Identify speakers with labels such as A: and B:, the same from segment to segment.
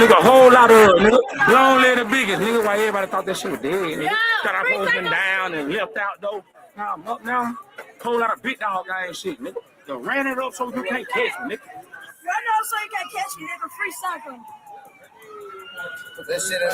A: nigga, a whole lot of nigga. Long live the biggest, nigga. Why everybody thought that shit was dead, nigga? Got our postman down and left out though. Now I'm up now. Whole lot of big dog guy and shit, nigga. They ran it up so you can't catch me, nigga.
B: I know so you can't catch me, nigga. Free something.
C: Put that shit in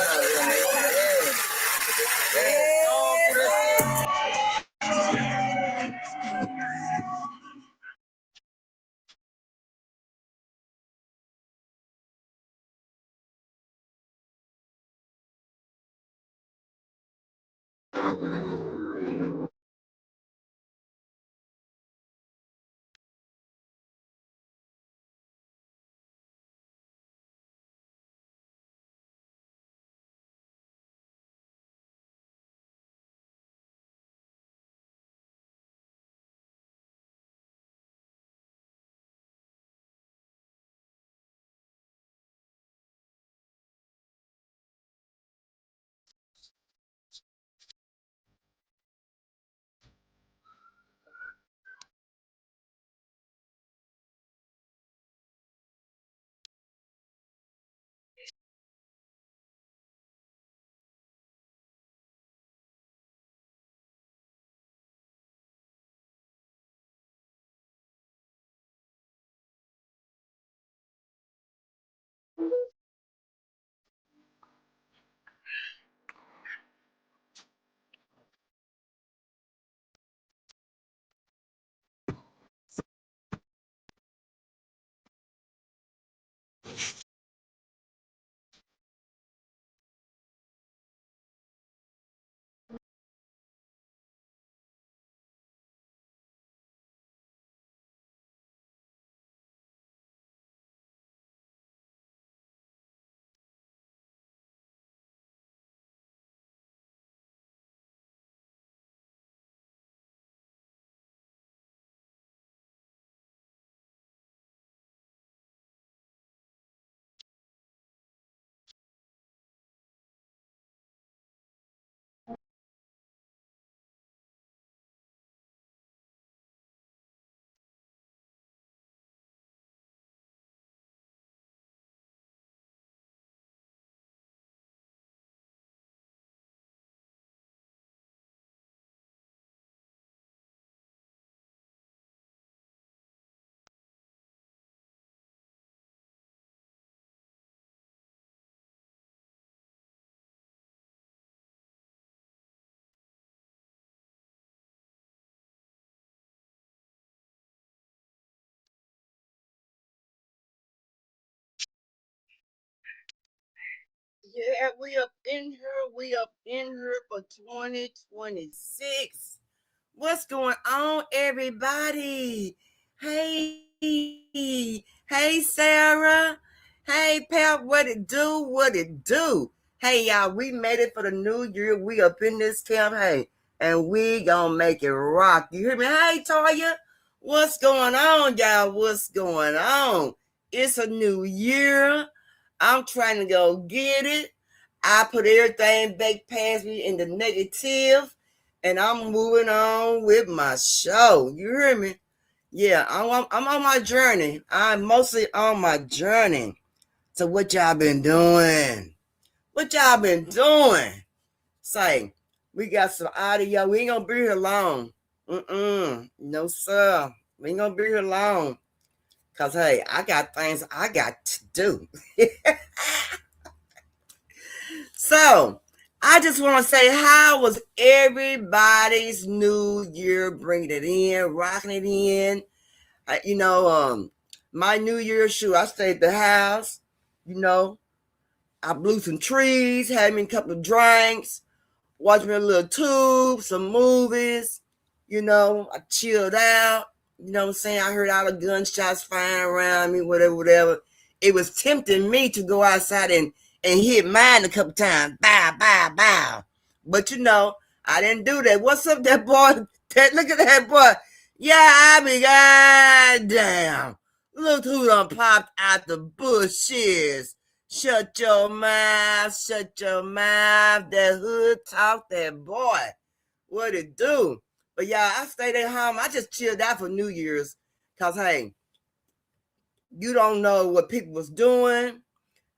C: Yeah, we up in here. We up in here for 2026. What's going on, everybody? Hey, hey, Sarah. Hey, Pep, what it do? What it do? Hey, y'all, we made it for the new year. We up in this camp, hey, and we gonna make it rock. You hear me? Hey, Toya, what's going on, y'all? What's going on? It's a new year. I'm trying to go get it. I put everything back past me in the negative, and I'm moving on with my show. You hear me? Yeah, I'm on my journey. I'm mostly on my journey. So what y'all been doing? What y'all been doing? Say, we got some audio. We ain't gonna be here long. No, sir. We ain't gonna be here long. Cause hey, I got things I got to do. So I just want to say, how was everybody's new year? Bringing it in, rocking it in. My new year shoot, I stayed at the house. I blew some trees, had me a couple of drinks, watched me a little tube, some movies. I chilled out. You know what I'm saying? I heard all the gunshots firing around me, whatever. It was tempting me to go outside and hit mine a couple times. Bow, bow, bow. But I didn't do that. What's up, that boy? Look at that boy. Yeah, I be goddamn. Look who done popped out the bushes. Shut your mouth, shut your mouth. That hood talk, that boy. What it do? But yeah, I stayed at home. I just chilled out for New Year's. Cause hey, you don't know what people was doing.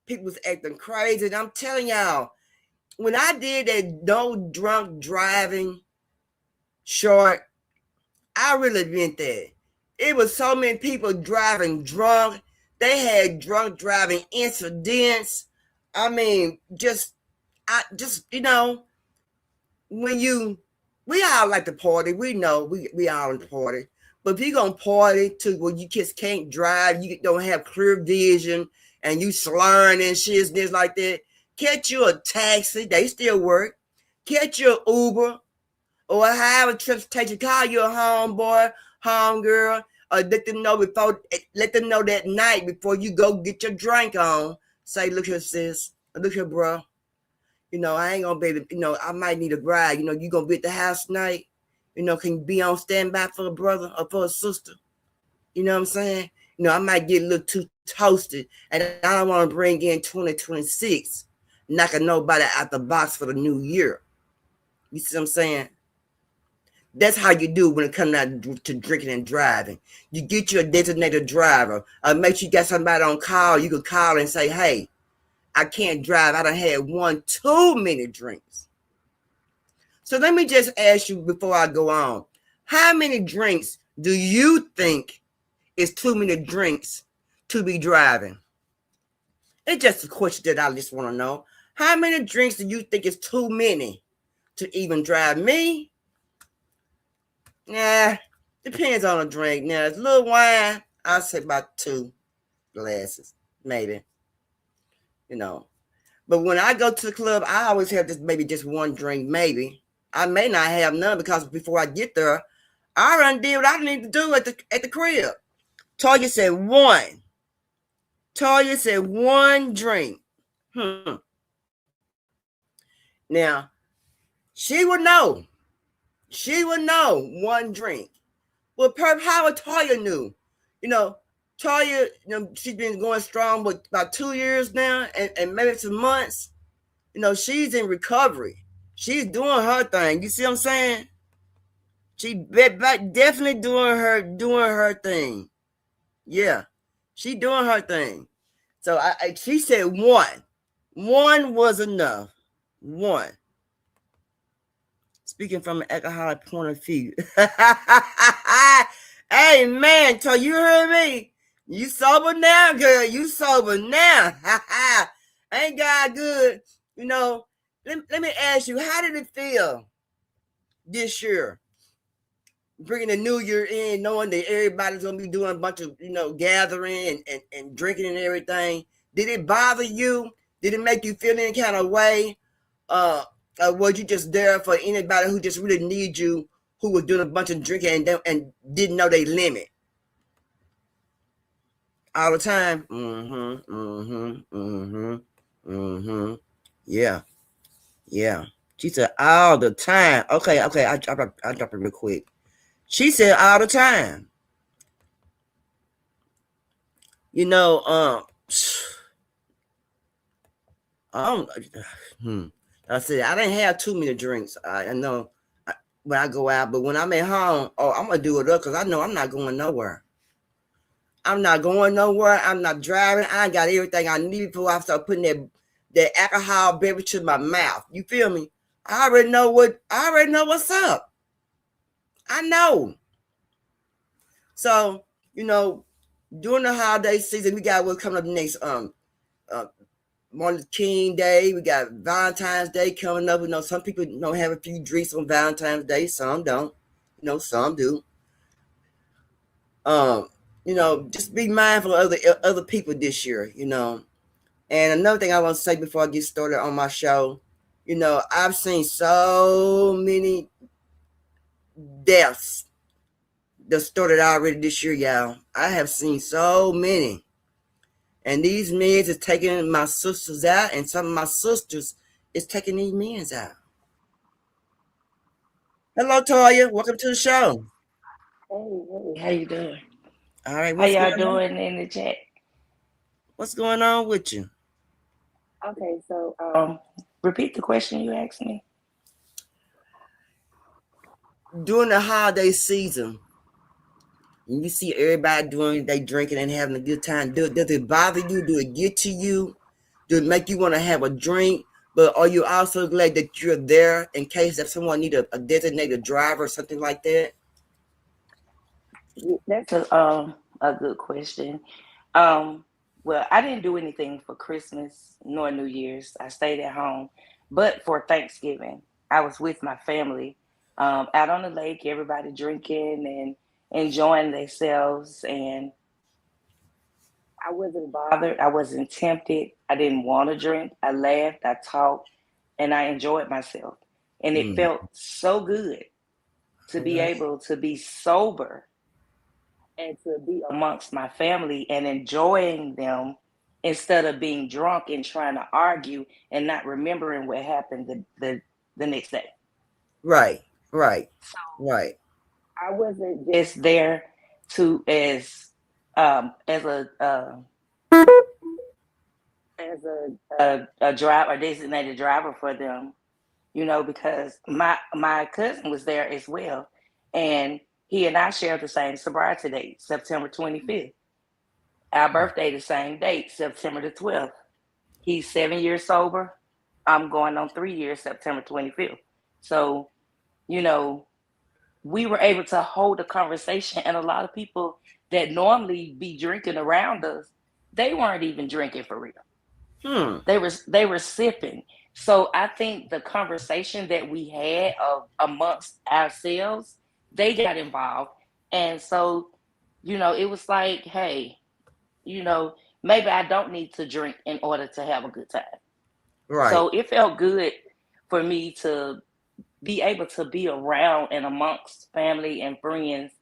C: people was acting crazy. And I'm telling y'all, when I did that no drunk driving short, I really meant that. It was so many people driving drunk. They had drunk driving incidents. I mean, you know, we all like to party. We know we all in the party. But if you're going to party to where you just can't drive, you don't have clear vision, and you slurring and shit like that, catch you a taxi. They still work. Catch you an Uber or however transportation. Call you a homeboy, homegirl, or let them know that night before you go get your drink on. Say, look here, sis. Look here, bro. You know, I ain't gonna be able to, you know, I might need a ride. You know, you gonna be at the house tonight. You know, can you be on standby for a brother or for a sister? You know what I'm saying? You know, I might get a little too toasted, and I don't want to bring in 2026, knocking nobody out the box for the new year. You see what I'm saying? That's how you do when it comes out to drinking and driving. You get your designated driver. Make sure you got somebody on call. You can call and say, hey, I can't drive. I done had one too many drinks. So let me just ask you before I go on. How many drinks do you think is too many drinks to be driving? It's just a question that I just want to know. How many drinks do you think is too many to even drive? Me? Yeah, depends on the drink. Now, it's a little wine, I'll say about 2 glasses, maybe. You know. But when I go to the club, I always have just one drink, maybe. I may not have none because before I get there, I already did what I need to do at the crib. Toya said 1. Toya said 1 drink. Now, she would know. She would know 1 drink. Well, how would Toya knew? You know, Toya, you know, she's been going strong for about 2 years now, and maybe some months. You know, she's in recovery. She's doing her thing. You see what I'm saying? She definitely doing her thing. Yeah, she doing her thing. So she said 1. 1 was enough. 1. Speaking from an alcoholic point of view. Hey, man, so you heard me? You sober now, girl. You sober now. Ain't God good? You know, let me ask you, how did it feel this year? Bringing the new year in, knowing that everybody's going to be doing a bunch of, you know, gathering and drinking and everything. Did it bother you? Did it make you feel any kind of way? Was you just there for anybody who just really need you, who was doing a bunch of drinking and didn't know they limit? All the time? Yeah. She said all the time. Okay, I'll drop it real quick. She said all the time. You know, I said I didn't have too many drinks. I know when I go out, but when I'm at home, I'm gonna do it up because I know I'm not going nowhere. I'm not going nowhere. I'm not driving. I got everything I need before I start putting that alcohol beverage in my mouth. You feel me? I already know what's up. I know. So, you know, during the holiday season, we got what's coming up next. Martin Luther King Day. We got Valentine's Day coming up. You know, some people don't have a few drinks on Valentine's Day. Some don't. You know, some do. You know, just be mindful of other people this year, you know. And another thing I want to say before I get started on my show, you know, I've seen so many deaths that started already this year, y'all. I have seen so many. And these men is taking my sisters out, and some of my sisters is taking these men out. Hello, Toya. Welcome to the show.
D: Hey, how you doing?
C: All right.
D: How y'all doing in the chat?
C: What's going on with you?
D: Okay, so repeat the question you asked me.
C: During the holiday season, and you see everybody they drinking and having a good time, does it bother you? Do it get to you? to make you want to have a drink, but are you also glad that you're there in case if someone need a designated driver or something like that?
D: That's a good question. Well, I didn't do anything for Christmas nor New Year's. I stayed at home. But for Thanksgiving, I was with my family out on the lake, everybody drinking and enjoying themselves. And I wasn't bothered. I wasn't tempted. I didn't want to drink. I laughed, I talked, and I enjoyed myself. And it felt so good to be able to be sober and to be amongst my family and enjoying them instead of being drunk and trying to argue and not remembering what happened the next day.
C: Right.
D: I wasn't just there to as a driver, a designated driver for them, because my cousin was there as well, and he and I shared the same sobriety date, September 25th. Our birthday the same date, September the 12th. He's 7 years sober. I'm going on 3 years, September 25th. So, we were able to hold a conversation, and a lot of people that normally be drinking around us, they weren't even drinking for real. They were sipping. So I think the conversation that we had amongst ourselves, they got involved. And so, it was like, hey, maybe I don't need to drink in order to have a good time.
C: Right.
D: So it felt good for me to be able to be around and amongst family and friends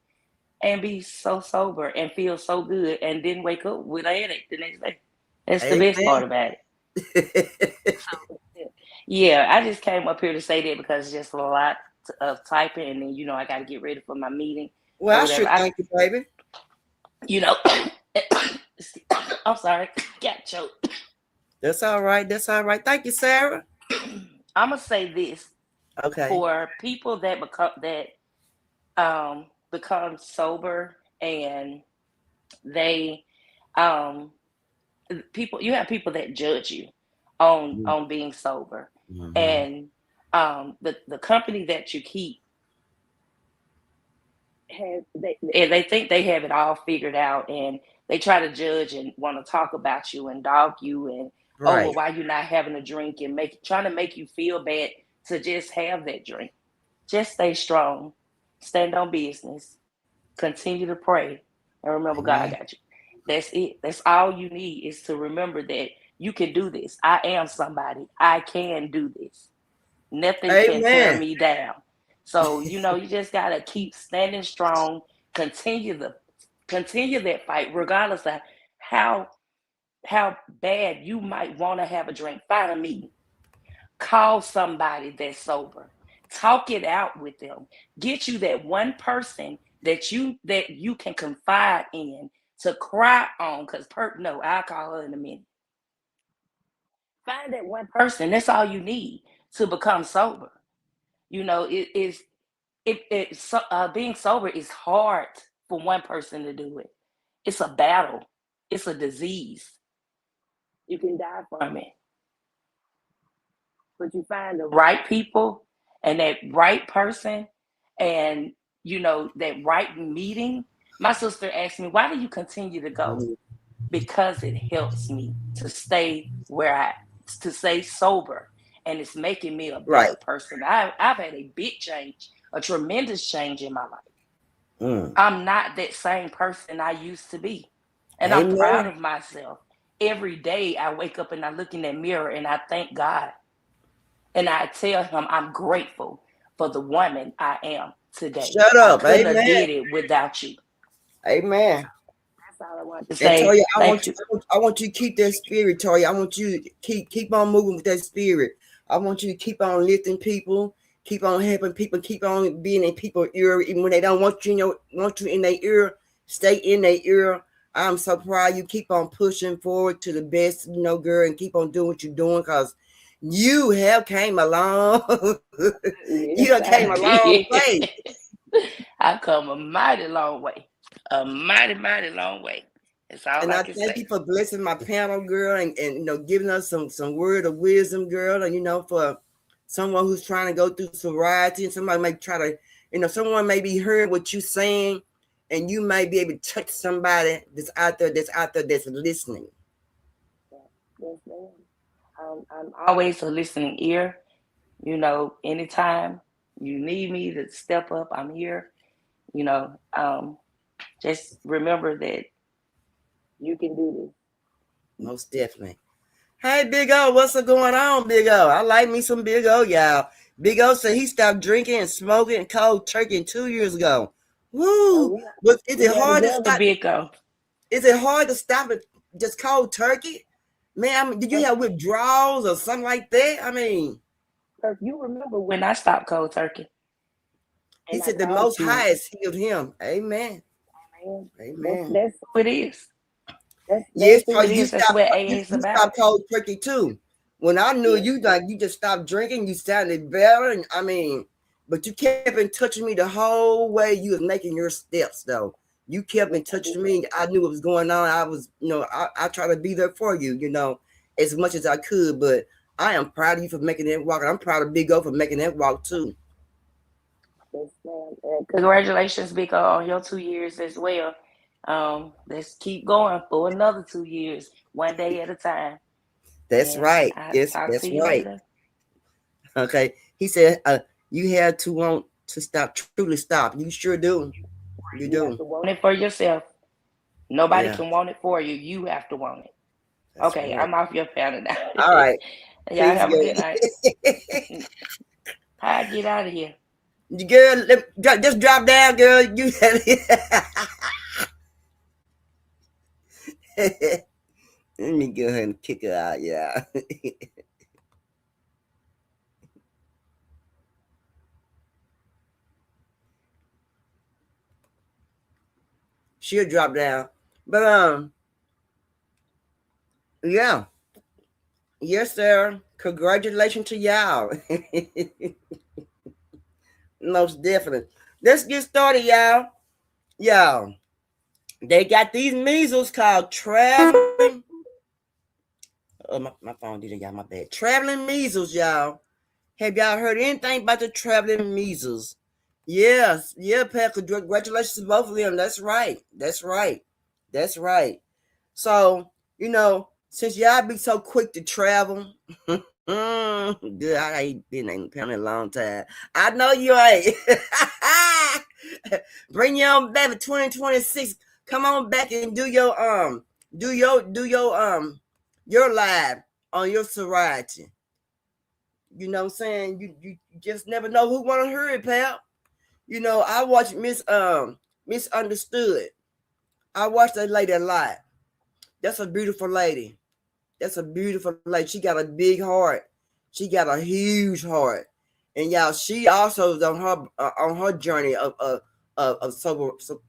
D: and be so sober and feel so good and didn't wake up with a headache the next day. That's the best part about it. Yeah, I just came up here to say that because it's just a lot of typing, and then I got to get ready for my meeting.
C: Well, I sure thank you, baby.
D: I'm sorry, got choked.
C: That's all right. Thank you, Sarah.
D: I'm gonna say this.
C: Okay.
D: For people that become sober, and they you have people that judge you on being sober, and the company that you keep they think they have it all figured out, and they try to judge and want to talk about you and dog you, and well, why you're not having a drink, and trying to make you feel bad to just have that drink. Just stay strong, stand on business, continue to pray, and remember God got you. That's it. That's all you need, is to remember that you can do this. I am somebody. I can do this. Nothing can tear me down. So, you just got to keep standing strong, continue that fight, regardless of how bad you might want to have a drink. Find a meeting. Call somebody that's sober. Talk it out with them. Get you that one person that you can confide in, to cry on. Because I'll call her in a minute. Find that one person. That's all you need to become sober. Being sober is hard for one person to do it. It's a battle. It's a disease. You can die from it. But you find the right people and that right person, and that right meeting. My sister asked me, why do you continue to go? Because it helps me to stay to stay sober, and it's making me a better person. I've had a big change, a tremendous change in my life. I'm not that same person I used to be, and I'm proud of myself. Every day I wake up and I look in that mirror and I thank God. And I tell him I'm grateful for the woman I am today.
C: Shut up.
D: I couldn't have did it without you.
C: Amen.
D: That's all I want to say.
C: Toya, I want you to keep that spirit, Toya. I want you to keep on moving with that spirit. I want you to keep on lifting people, keep on helping people, keep on being in people's ear, even when they don't want you in their ear. Stay in their ear. I'm so proud you keep on pushing forward to the best, girl, and keep on doing what you're doing, because you have came a long you done came a long way.
D: I've come a mighty long way. A mighty, mighty long way. It's all
C: And
D: I
C: I
D: can
C: thank
D: say.
C: you for blessing my panel, girl, and giving us some word of wisdom, girl, and for someone who's trying to go through sobriety, and somebody may try to, someone may be hearing what you're saying, and you might be able to touch somebody that's out there that's listening.
D: Yes, ma'am. I'm always a listening ear. Anytime you need me to step up, I'm here. Just remember that you can do this.
C: Most definitely. Hey, Big O, what's going on, Big O? I like me some Big O, y'all. Big O said he stopped drinking and smoking cold turkey 2 years ago. Woo! But is it hard to stop? Is it hard to stop it just cold turkey? Man, did you have withdrawals or something like that? I mean,
D: you remember when I stopped cold turkey?
C: He said the Most High has healed him. Amen. Amen.
D: That's who it is.
C: Yes, so you stopped cold turkey too. When I knew you, you just stopped drinking. You sounded better, and but you kept in touch with me the whole way. You was making your steps, though. You kept in touch with me. I knew what was going on. I was, I try to be there for you, as much as I could. But I am proud of you for making that walk. I'm proud of Big O for making that walk too.
D: Yes, ma'am. Congratulations, Big O, on your 2 years as well. Let's keep going for another 2 years, one day at a time.
C: That's right. Yes, that's right. Later. Okay. He said, you had to want to stop, truly stop. You sure do. You do.
D: Have to want it for yourself. Nobody can want it for you. You have to want it. That's okay, right. I'm off your panel now.
C: All right.
D: Y'all have a good night. How I get out of here?
C: Girl, just drop down, girl. You Let me go ahead and kick her out, yeah. She'll drop down. But yeah. Yes, sir. Congratulations to y'all. Most definitely. Let's get started, y'all. Y'all, they got these measles called traveling. Oh, my phone didn't got my bad. Traveling measles, y'all. Have y'all heard anything about the traveling measles? Yes. Yeah, Pat. Congratulations to both of them. That's right. That's right. That's right. So, since y'all be so quick to travel, good, I ain't been in a long time. I know you ain't. Bring your own back to 2026. Come on back and do your live on your sobriety. You know what I'm saying? You just never know who wanna hear it, pal. I watched Misunderstood. I watched that lady a lot. That's a beautiful lady. That's a beautiful lady. She got a big heart. She got a huge heart. And y'all, she also is on her journey of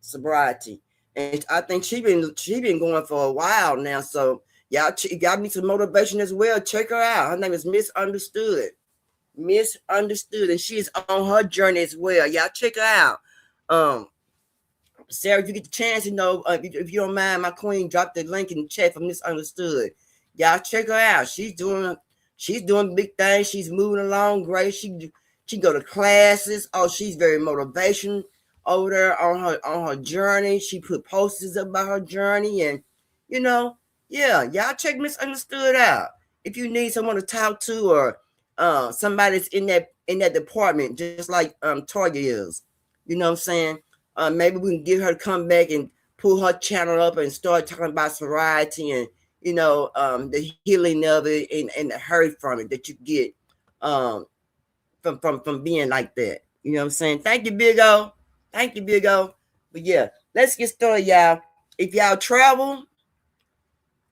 C: sobriety. And I think she been going for a while now. So y'all need some motivation as well. Check her out. Her name is Misunderstood. Misunderstood, and she's on her journey as well. Y'all check her out. Sarah, if you get the chance, if you don't mind, my queen, drop the link in the chat for Misunderstood. Y'all check her out. She's doing big things. She's moving along great. She go to classes. Oh, she's very motivational over there on her journey. She put posters about her journey, and y'all check Misunderstood out. If you need someone to talk to, or somebody that's in that department, just like Toya is, you know what I'm saying? Maybe we can get her to come back and pull her channel up and start talking about sobriety and the healing of it and the hurt from it that you get from being like that. You know what I'm saying? Thank you, Big O. Thank you, Big O. But yeah, let's get started, y'all. If y'all travel,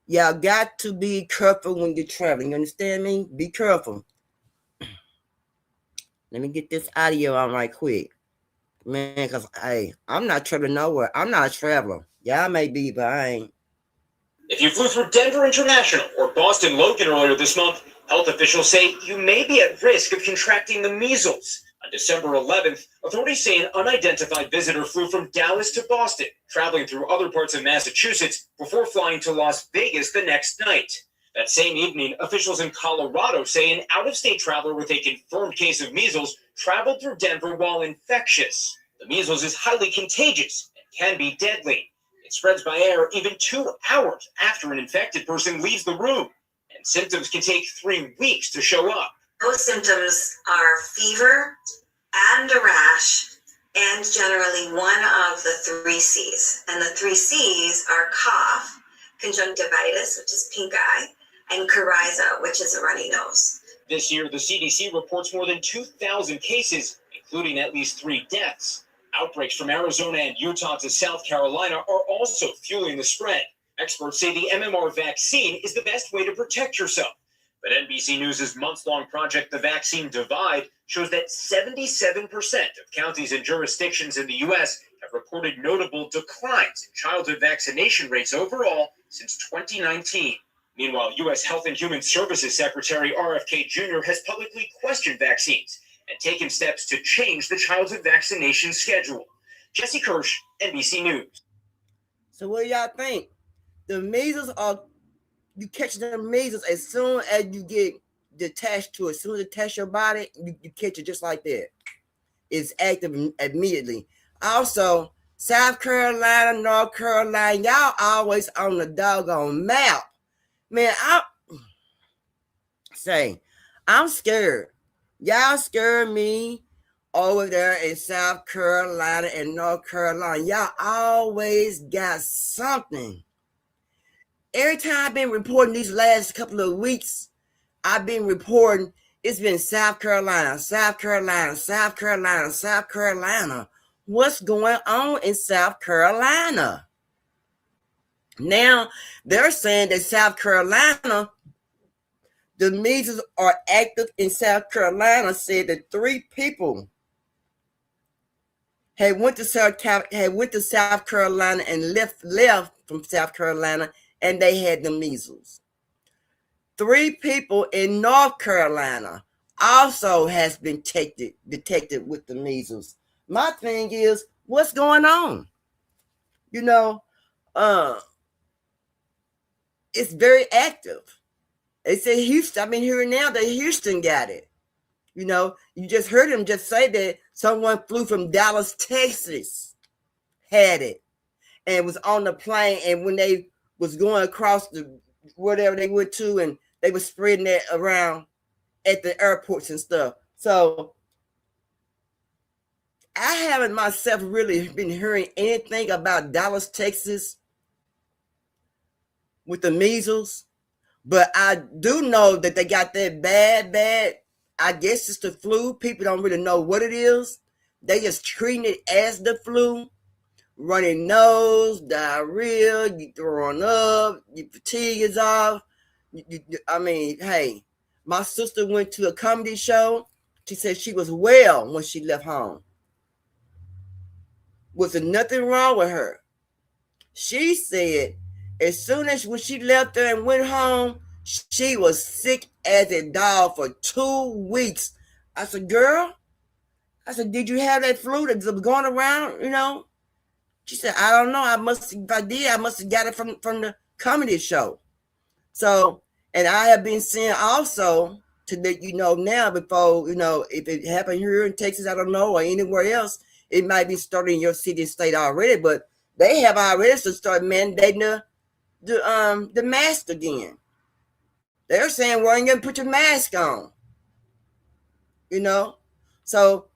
C: y'all got to be careful when you're traveling. You understand me? Be careful. Let me get this audio on right quick. Man, because I'm not traveling nowhere. I'm not a traveler. Y'all may be, but I ain't.
E: If you flew through Denver International or Boston Logan earlier this month, health officials say you may be at risk of contracting the measles, On December 11th, authorities say an unidentified visitor flew from Dallas to Boston, traveling through other parts of Massachusetts before flying to Las Vegas the next night. That same evening, officials in Colorado say an out-of-state traveler with a confirmed case of measles traveled through Denver while infectious. The measles is highly contagious and can be deadly. It spreads by air even 2 hours after an infected person leaves the room, and symptoms can take 3 weeks to show up.
F: Those symptoms are fever and a rash, and generally one of the 3 C's. And the 3 C's are cough, conjunctivitis, which is pink eye, and coryza, which is a runny nose.
E: This year, the CDC reports more than 2,000 cases, including at least 3 deaths. Outbreaks from Arizona and Utah to South Carolina are also fueling the spread. Experts say the MMR vaccine is the best way to protect yourself. But NBC News' months-long project, The Vaccine Divide, shows that 77% of counties and jurisdictions in the U.S. have reported notable declines in childhood vaccination rates overall since 2019. Meanwhile, U.S. Health and Human Services Secretary RFK Jr. has publicly questioned vaccines and taken steps to change the childhood vaccination schedule. Jesse Kirsch, NBC News.
C: So what do y'all think? The measles are, you catch the measles as soon as you get detached to it. As soon as it attach your body, you catch it just like that. It's active immediately. Also, South Carolina, North Carolina, y'all always on the doggone map. Man, I'm scared. Y'all scare me over there in South Carolina and North Carolina. Y'all always got something. Every time I've been reporting these last couple of weeks, I've been reporting it's been South Carolina, South Carolina, South Carolina, South Carolina. What's going on in South Carolina? Now, they're saying that South Carolina, the measles are active in South Carolina, said that 3 people had went to South Carolina and left from South Carolina, and they had the measles. 3 people in North Carolina also has been detected with the measles. My thing is, what's going on? You know, it's very active. They say Houston. I've been hearing now that Houston got it. You know, you just heard him just say that someone flew from Dallas, Texas, had it, and was on the plane. And when they was going across the whatever they went to, and they were spreading that around at the airports and stuff. So I haven't myself really been hearing anything about Dallas, Texas with the measles, but I do know that they got that bad. I guess it's the flu. People don't really know what it is. They just treating it as the flu. Running nose, diarrhea, you throwing up, your fatigue is off. I mean, hey, my sister went to a comedy show. She said she was well when she left home. Was there nothing wrong with her? She said as soon as when she left there and went home, she was sick as a dog for 2 weeks. I said, girl, did you have that flu that was going around, you know? She said, I don't know. I must have got it from the comedy show. So, and I have been seeing also, to let you know now, before, you know, if it happened here in Texas, I don't know, or anywhere else, it might be starting in your city and state already, but they have already to start mandating the mask again. They're saying, well, you got to put your mask on. You know? So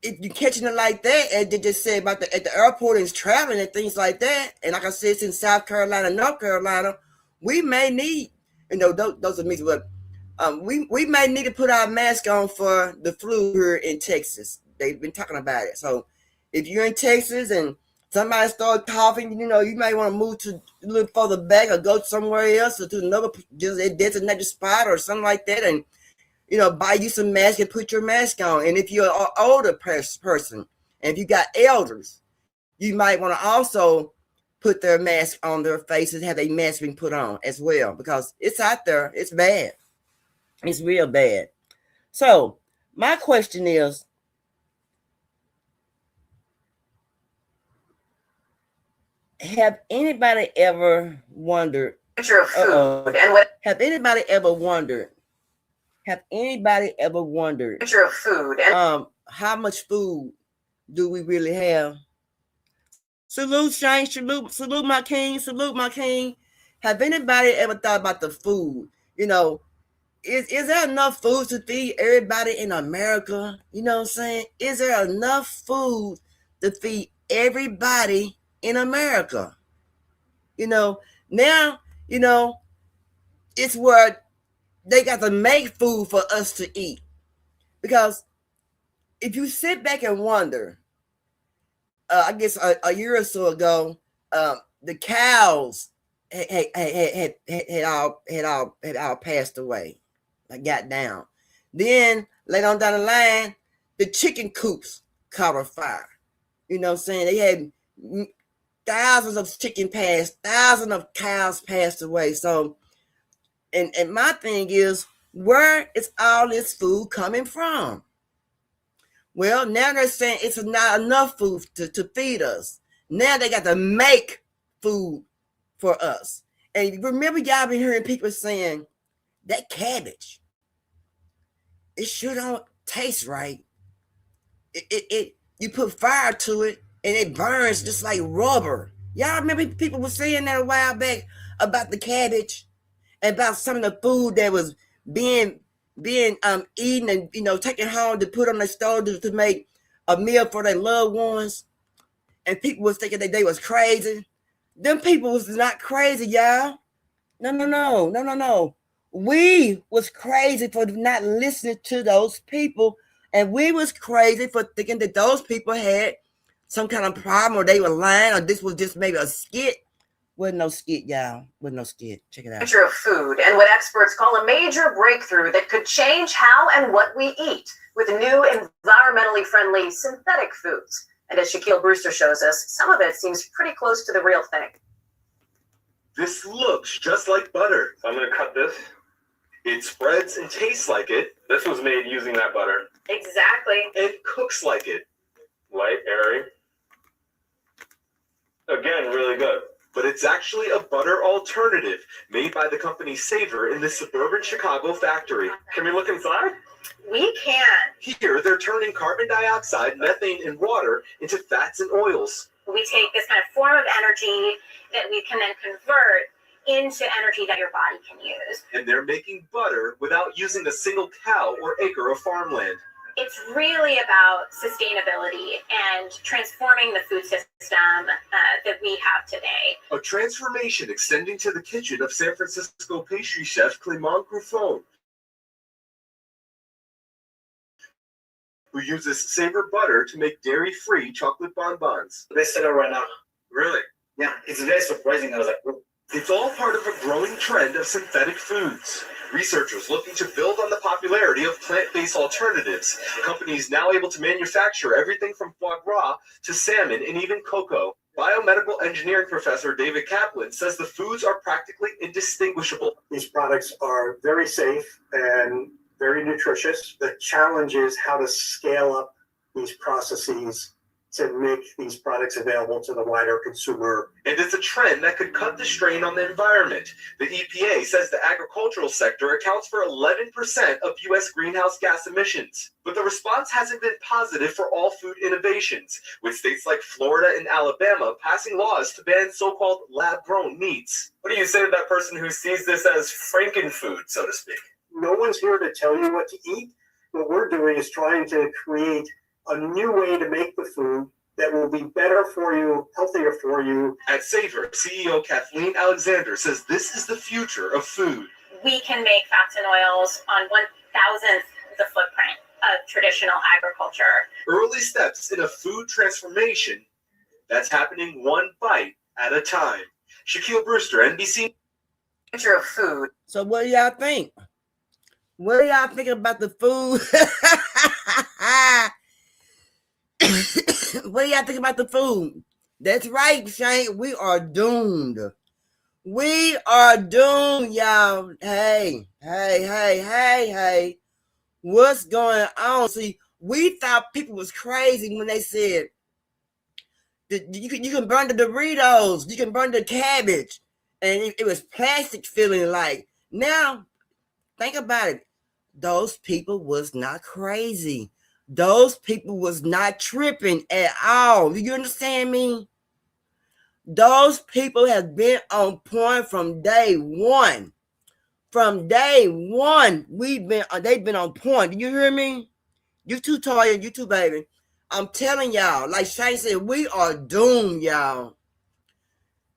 C: if you're catching it like that, and they just said about at the airport and traveling and things like that, and like I said, it's in South Carolina, North Carolina, we may need, you know, those are me, but we may need to put our mask on for the flu here in Texas. They've been talking about it. So if you're in Texas and somebody starts coughing, you know, you might want to move to a little further back or go somewhere else or to another just a designated spot or something like that, and you know, buy you some mask and put your mask on. And if you're an older person, and if you got elders, you might want to also put their mask on their faces, have a mask being put on as well, because it's out there. It's bad. It's real bad. So My question is, have anybody ever wondered?
F: Future of food and what?
C: Have anybody ever wondered?
F: Future of food and
C: how much food do we really have? Salute, Shane. Salute my king. Salute my king. Have anybody ever thought about the food? You know, is there enough food to feed everybody in America? You know what I'm saying? Is there enough food to feed everybody in America? You know, now, you know, it's where they got to make food for us to eat. Because if you sit back and wonder, I guess a year or so ago, the cows had all passed away. I got down. Then later on down the line, the chicken coops caught a fire. You know what I'm saying? They had thousands of chicken passed, thousands of cows passed away. So, and my thing is, where is all this food coming from? Well, now they're saying it's not enough food to feed us. Now they got to make food for us. And remember, y'all been hearing people saying that cabbage, it sure don't taste right. It you put fire to it and it burns just like rubber. Y'all remember people were saying that a while back about the cabbage and about some of the food that was being eaten and, you know, taken home to put on their stove to make a meal for their loved ones. And people was thinking that they was crazy. Them people was not crazy, y'all. No. We was crazy for not listening to those people. And we was crazy for thinking that those people had some kind of problem or they were lying or this was just maybe a skit. Wasn't no skit, y'all. Wasn't no skit. Check it out.
F: Future of food and what experts call a major breakthrough that could change how and what we eat with new environmentally friendly synthetic foods. And as Shaquille Brewster shows us, some of it seems pretty close to the real thing.
G: This looks just like butter. So I'm going to cut this. It spreads and tastes like it. This was made using that butter.
F: Exactly.
G: And cooks like it. Light, airy. Again, really good. But it's actually a butter alternative made by the company Savor in this suburban Chicago factory. Can we look inside?
F: We can.
G: Here, they're turning carbon dioxide, methane, and water into fats and oils.
F: We take this kind of form of energy that we can then convert into energy that your body can use.
G: And they're making butter without using a single cow or acre of farmland.
F: It's really about sustainability and transforming the food system that we have today.
G: A transformation extending to the kitchen of San Francisco pastry chef Clément Gruffon, who uses Savor butter to make dairy-free chocolate bonbons.
H: They set up right now.
G: Really?
H: Yeah, it's very surprising. I was like, whoa.
G: It's all part of a growing trend of synthetic foods. Researchers looking to build on the popularity of plant-based alternatives. Companies now able to manufacture everything from foie gras to salmon and even cocoa. Biomedical engineering professor David Kaplan says the foods are practically indistinguishable.
I: These products are very safe and very nutritious. The challenge is how to scale up these processes to make these products available to the wider consumer.
G: And it's a trend that could cut the strain on the environment. The EPA says the agricultural sector accounts for 11% of U.S. greenhouse gas emissions. But the response hasn't been positive for all food innovations, with states like Florida and Alabama passing laws to ban so-called lab-grown meats.
H: What do you say to that person who sees this as frankenfood, so to speak?
I: No one's here to tell you what to eat. What we're doing is trying to create a new way to make the food that will be better for you, healthier for you.
G: At Savor, CEO Kathleen Alexander says this is the future of food.
F: We can make fats and oils on 1,000th the footprint of traditional agriculture.
G: Early steps in a food transformation that's happening one bite at a time. Shaquille Brewster, NBC.
F: Future of food.
C: So what do y'all think? What do y'all think about the food? What do y'all think about the food? That's right, Shane. We are doomed. We are doomed, y'all. Hey. what's going on. See, we thought people was crazy when they said that you can burn the Doritos, you can burn the cabbage, and it was plastic feeling like. Now, think about it. Those people was not crazy. Those people was not tripping at all. Do you understand me? Those people have been on point from day one. From day one, they've been on point. Do you hear me? You too, Toya. You too, baby. I'm telling y'all, like Shane said, we are doomed, y'all.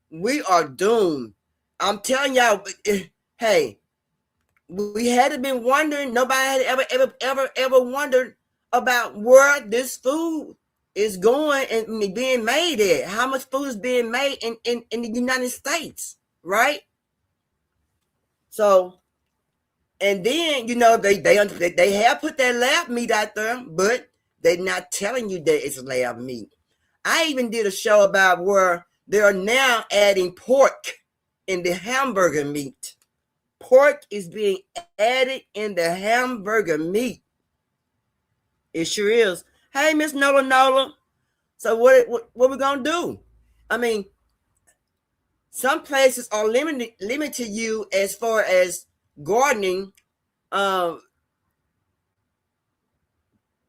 C: We are doomed. I'm telling y'all, hey, we had been wondering. Nobody had ever wondered about where this food is going and being made at. How much food is being made in the United States, right? So, and then, you know, they have put that lab meat out there, but they're not telling you that it's lab meat. I even did a show about where they are now adding pork in the hamburger meat. Pork is being added in the hamburger meat. It sure is. Hey, Miss Nola. So what we gonna do? I mean, some places are limited to you as far as gardening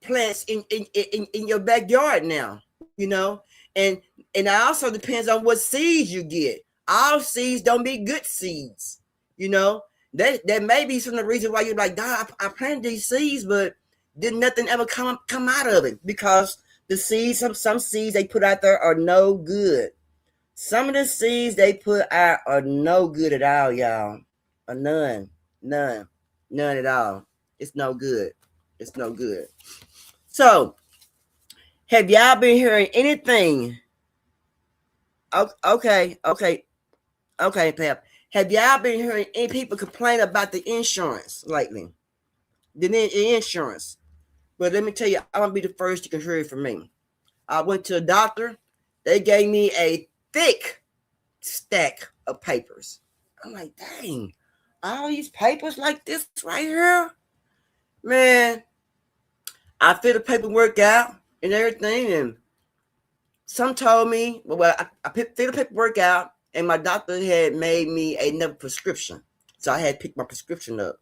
C: plants in your backyard now, you know, and it also depends on what seeds you get. All seeds don't be good seeds, you know. That may be some of the reason why you're like, God, I planted these seeds, but did nothing ever come out of it, because the seeds, some seeds they put out there are no good. Some of the seeds they put out are no good at all, y'all. Or none at all. It's no good. It's no good. So, have y'all been hearing anything? Okay, Pep. Have y'all been hearing any people complain about the insurance lately? The insurance. But let me tell you, I'm going to be the first you can hear it from me. I went to a doctor. They gave me a thick stack of papers. I'm like, dang, all these papers like this right here? Man, I filled the paperwork out and everything, and some told me, well, I filled the paperwork out, and my doctor had made me another prescription. So I had picked my prescription up.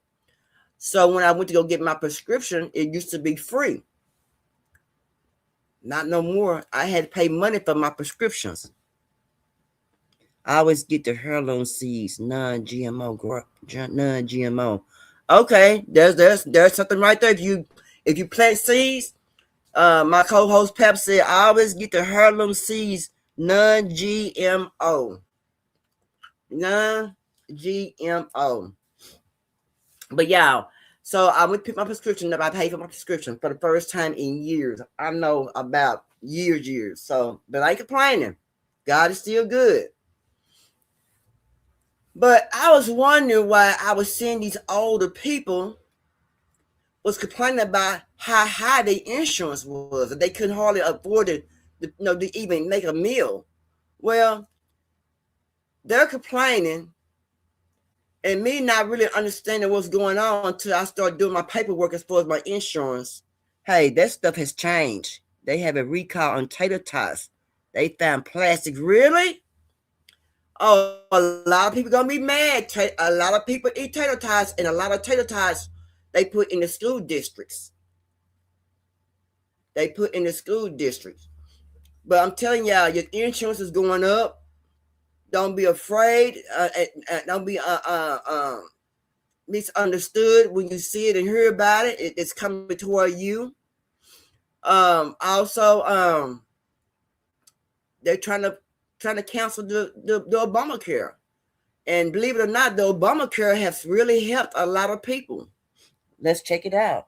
C: So when I went to go get my prescription, it used to be free. Not no more. I had to pay money for my prescriptions. I always get the heirloom seeds, non-GMO, non-GMO. Okay, there's something right there. If you plant seeds, my co-host Pep said I always get the heirloom seeds, non-GMO. Non-GMO. But y'all, so I went to pick my prescription up. I paid for my prescription for the first time in years. I know about years. So, but I ain't complaining. God is still good. But I was wondering why I was seeing these older people was complaining about how high their insurance was, that they couldn't hardly afford it, to even make a meal. Well, they're complaining, and me not really understanding what's going on until I start doing my paperwork as far as my insurance. Hey, that stuff has changed. They have a recall on tater tots. They found plastic. Really? Oh, a lot of people gonna be mad. A lot of people eat tater tots, and a lot of tater tots they put in the school districts. But I'm telling y'all, your insurance is going up. Don't be afraid. Don't be misunderstood when you see it and hear about it. It's coming toward you. Also, they're trying to cancel the Obamacare, and believe it or not, the Obamacare has really helped a lot of people. Let's check it out.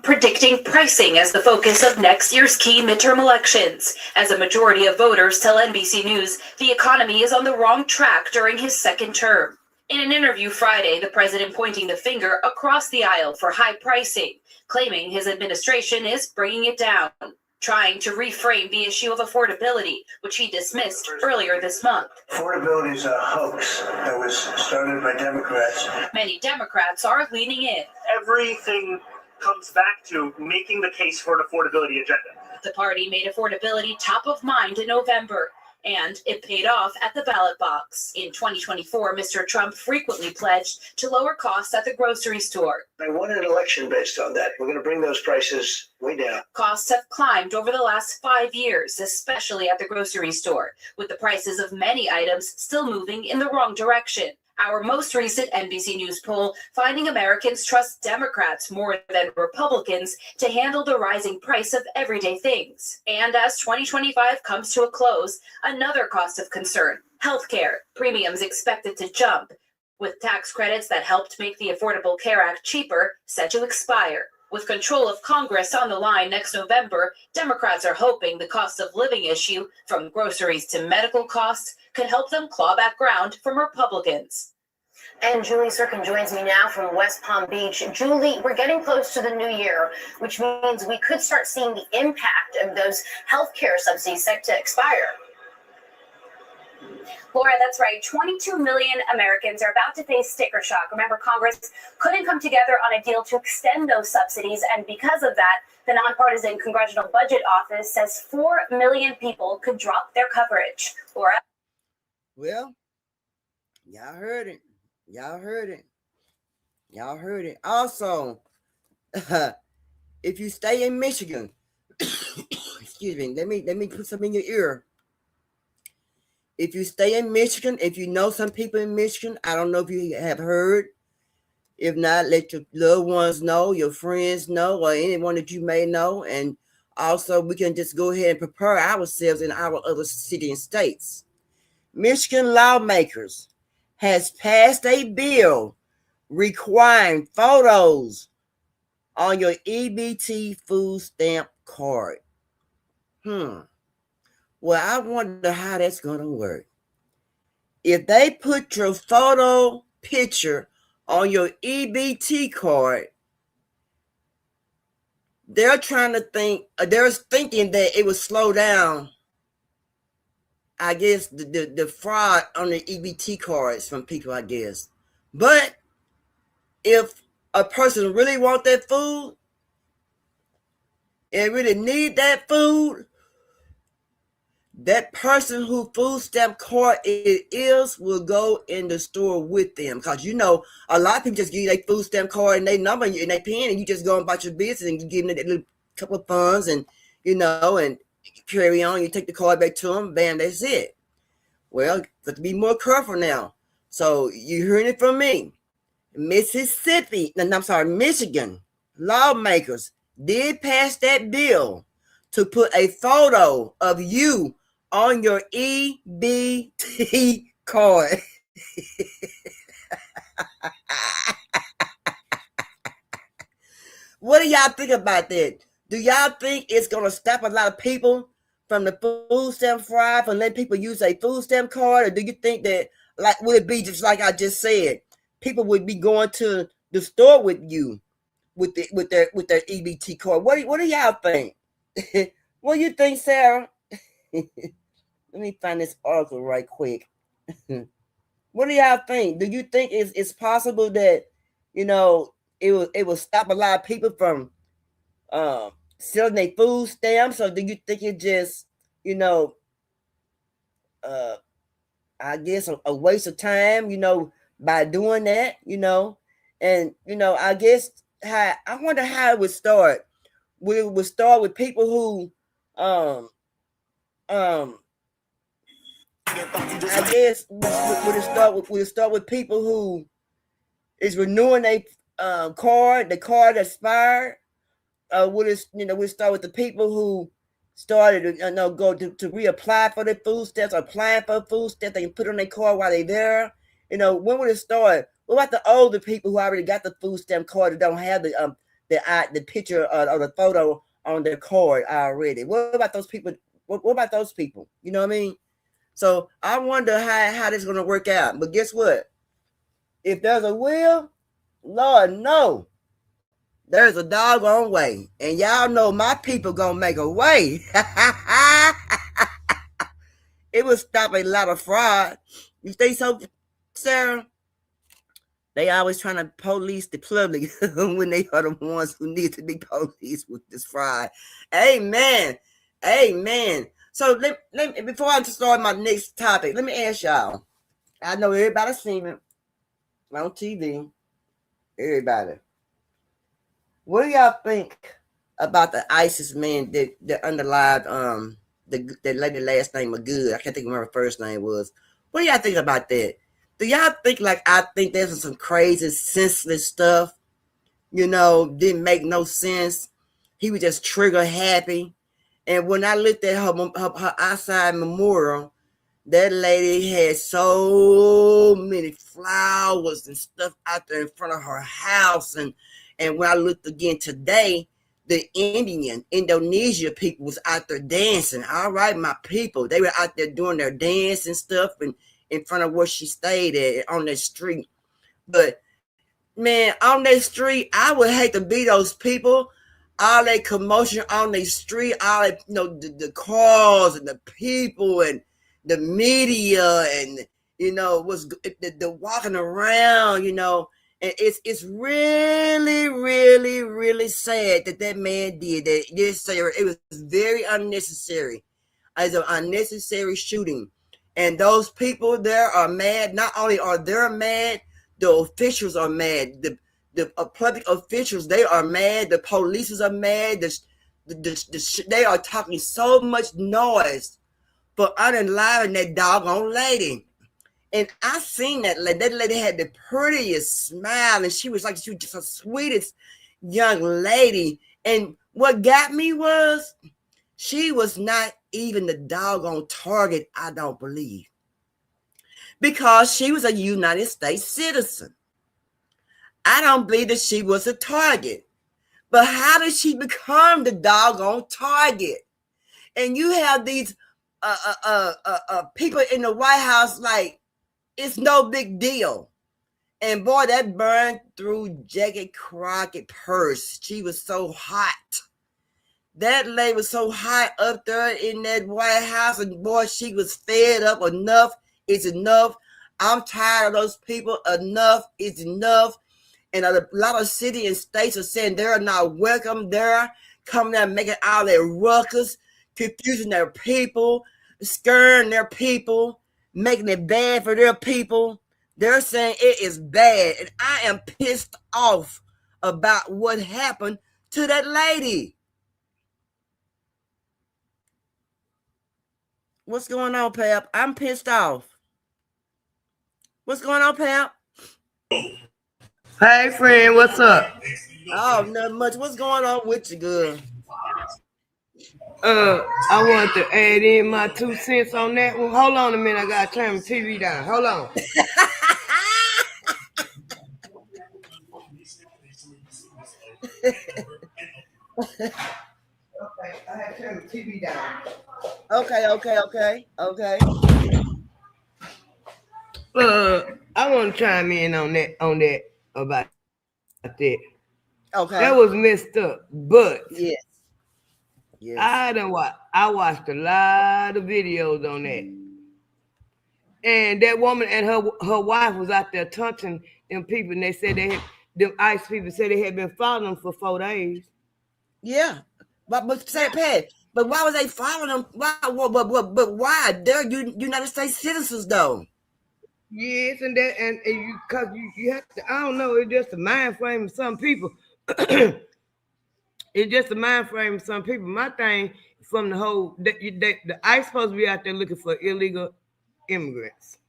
J: Predicting pricing as the focus of next year's key midterm elections. As a majority of voters tell NBC News, the economy is on the wrong track during his second term. In an interview Friday, the president pointing the finger across the aisle for high pricing, claiming his administration is bringing it down, trying to reframe the issue of affordability, which he dismissed earlier this month.
K: Affordability is a hoax that was started by Democrats.
J: Many Democrats are leaning in.
K: Everything
L: comes back to making the case for an affordability agenda.
J: The party made affordability top of mind in November, and it paid off at the ballot box. In 2024, Mr. Trump frequently pledged to lower costs at the grocery store.
K: I won an election based on that. We're going to bring those prices way down.
J: Costs have climbed over the last 5 years, especially at the grocery store, with the prices of many items still moving in the wrong direction. Our most recent NBC News poll finding Americans trust Democrats more than Republicans to handle the rising price of everyday things. And as 2025 comes to a close, another cost of concern, healthcare. Premiums expected to jump, with tax credits that helped make the Affordable Care Act cheaper set to expire. With control of Congress on the line next November, Democrats are hoping the cost of living issue, from groceries to medical costs, could help them claw back ground from Republicans.
M: And Julie Sirkin joins me now from West Palm Beach. Julie, we're getting close to the new year, which means we could start seeing the impact of those healthcare subsidies set to expire.
N: Laura, that's right. 22 million Americans are about to face sticker shock. Remember, Congress couldn't come together on a deal to extend those subsidies, and because of that, the nonpartisan Congressional Budget Office says 4 million people could drop their coverage. Laura?
C: Well, y'all heard it. Y'all heard it. Y'all heard it. Also, if you stay in Michigan, excuse me, let me put something in your ear. If you stay in Michigan, if you know some people in Michigan, I don't know if you have heard. If not, let your loved ones know, your friends know, or anyone that you may know. And also, we can just go ahead and prepare ourselves in our other cities and states. Michigan lawmakers has passed a bill requiring photos on your EBT food stamp card. Well, I wonder how that's going to work. If they put your photo picture on your EBT card, they're thinking that it will slow down, I guess, the fraud on the EBT cards from people, I guess. But if a person really want that food and really need that food, that person who food stamp card it is will go in the store with them. Because, you know, a lot of people just give you their food stamp card and they number and they pen, and you just go about your business and you give them a little couple of funds and, you know, and carry on. You take the card back to them, bam, that's it. Well, got to be more careful now. So you hearing it from me. Michigan lawmakers did pass that bill to put a photo of you on your EBT card. What do y'all think about that? Do y'all think it's going to stop a lot of people from the food stamp fraud, from letting people use a food stamp card? Or do you think that, like, would it be just like I just said, people would be going to the store with you with their EBT card? What do y'all think? What do you think, Sarah? Let me find this article right quick. What do y'all think? Do you think it's possible that, you know, it will stop a lot of people from selling their food stamps? Or do you think it just, you know, I guess a waste of time, you know, by doing that, you know? And, you know, I guess I wonder how it would start. We would start with people who I guess would it start with people who is renewing their card, the card expired? Would it, you know, we start with the people who started to go to reapply for their food stamps, or applying for food stamps they can put on their card while they're there? You know, when would it start? What about the older people who already got the food stamp card that don't have the picture or the photo on their card already? What about those people? What about those people? You know what I mean? So I wonder how this is going to work out. But guess what? If there's a will, Lord, no, there's a doggone way. And y'all know my people going to make a way. It will stop a lot of fraud. You think so, Sarah? They always trying to police the public when they are the ones who need to be policed with this fraud. Amen. Amen. So before I start my next topic, let me ask y'all. I know everybody's seen it on TV. Everybody. What do y'all think about the ISIS man that underlied the lady last name was Good? I can't think of what her first name was. What do y'all think about that? Do y'all think like I think there's some crazy, senseless stuff? You know, didn't make no sense. He was just trigger happy. And when I looked at her outside memorial, that lady had so many flowers and stuff out there in front of her house. And when I looked again today, the Indonesia people was out there dancing. All right, my people. They were out there doing their dance and stuff and in front of where she stayed at on that street. But man, on that street, I would hate to be those people. All that commotion on the street, all that, you know, the cars and the people and the media and, you know, what's the walking around, you know. And it's really, really, really sad that man did that. It was very unnecessary. It's an unnecessary shooting. And those people there are mad. Not only are they mad, the officials are mad. The public officials, they are mad. The police are mad. They are talking so much noise for unaliving that doggone lady. And I seen that lady. That lady had the prettiest smile, and she was just the sweetest young lady. And what got me was she was not even the doggone target, I don't believe, because she was a United States citizen. I don't believe that she was a target. But how did she become the doggone target? And you have these people in the White House like it's no big deal. And boy, that burned through Jackie Crockett's purse. She was so hot. That lady was so hot up there in that White House, and boy, she was fed up. Enough is enough. I'm tired of those people. Enough is enough. And a lot of cities and states are saying they're not welcome there, coming there making all their ruckus, confusing their people, scaring their people, making it bad for their people. They're saying it is bad. And I am pissed off about what happened to that lady. What's going on, Pap? I'm pissed off. What's going on, Pap?
O: Hey, friend, what's up?
C: Oh, not much. What's going on with you, good?
O: I want to add in my 2 cents on that one. Hold on a minute. I got to turn the TV down. Hold on. Okay, I have to turn the TV down.
C: Okay.
O: I want to chime in on that about that.
C: Okay.
O: That was messed up, but
C: yes.
O: I watched a lot of videos on that. And that woman and her wife was out there taunting them people, and they said them ICE people said they had been following them for 4 days.
C: Yeah. But say Pat, but why was they following them? Why? But why? They're United States citizens, though.
O: Yes, and you because you have to. I don't know. It's just a mind frame of some people. It's just a mind frame of some people. My thing from the whole the ICE supposed to be out there looking for illegal immigrants.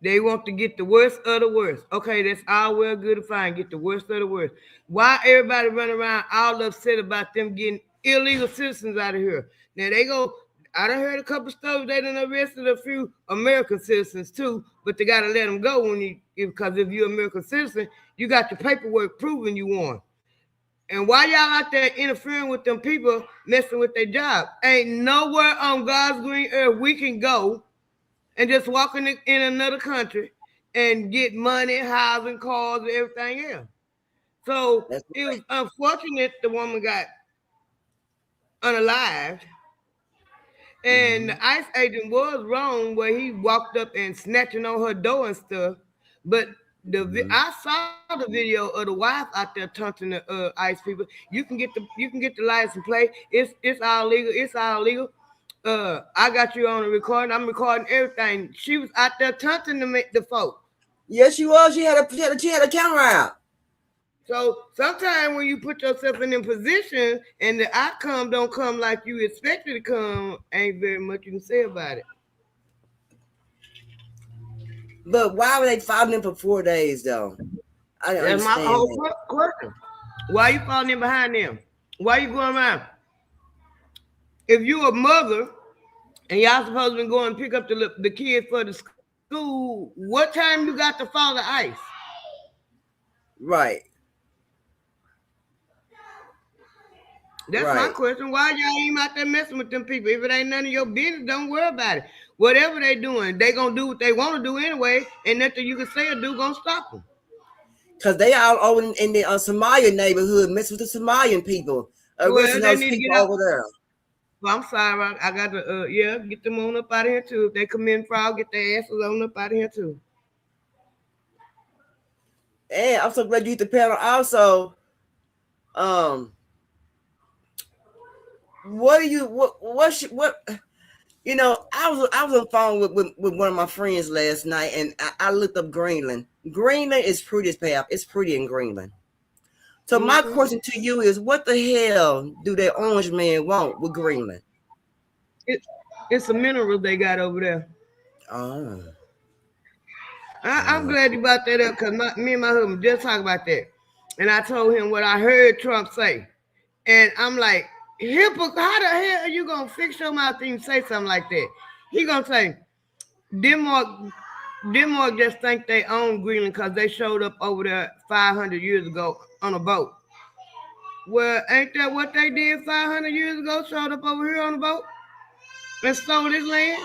O: They want to get the worst of the worst. Okay, that's all well good and fine. Get the worst of the worst. Why everybody running around all upset about them getting illegal citizens out of here? Now they go. I done heard a couple stories. They done arrested a few American citizens too, but they gotta let them go because if you're an American citizen, you got your paperwork proving you won. And why y'all out there interfering with them people, messing with their job? Ain't nowhere on God's green earth we can go and just walk in another country and get money, housing, cars, and everything else. So it was unfortunate the woman got unalived. And the ICE agent was wrong where he walked up and snatching on her door and stuff. But I saw the video of the wife out there taunting the ICE people. You can get the license plate. It's all legal. It's all legal. I got you on the recording. I'm recording everything. She was out there taunting the folks.
C: Yes, she was. She had a camera out.
O: So sometimes when you put yourself in a position and the outcome don't come like you expect it to come, ain't very much you can say about it.
C: But why were they following him for 4 days though? I don't
O: That's
C: understand.
O: my whole question. Why you falling in behind them? Why you going around? If you a mother and y'all supposed to be going to pick up the kids for the school, what time you got to follow the ICE?
C: Right.
O: That's my question. Why y'all ain't out there messing with them people? If it ain't none of your business, don't worry about it. Whatever they doing, they gonna do what they want to do anyway, and nothing you can say or do gonna stop them.
C: Cause they all over in the Somalian neighborhood, messing with the Somalian people, arresting those people over there.
O: Well, I'm sorry, I got to get them on up out of here too. If they come in fraud, get their asses on up out of here too.
C: And I'm so glad you hit the panel. Also, what you know, I was on the phone with one of my friends last night, and I looked up Greenland. Greenland is pretty as pap. It's pretty in Greenland. So my question to you is, what the hell do that orange man want with Greenland?
O: It's a mineral they got over there.
C: Oh.
O: I'm glad you brought that up, because me and my husband just talked about that. And I told him what I heard Trump say. And I'm like, how the hell are you going to fix your mouth and say something like that? He going to say, Denmark just think they own Greenland because they showed up over there 500 years ago on a boat. Well, ain't that what they did 500 years ago? Showed up over here on a boat and stole this land?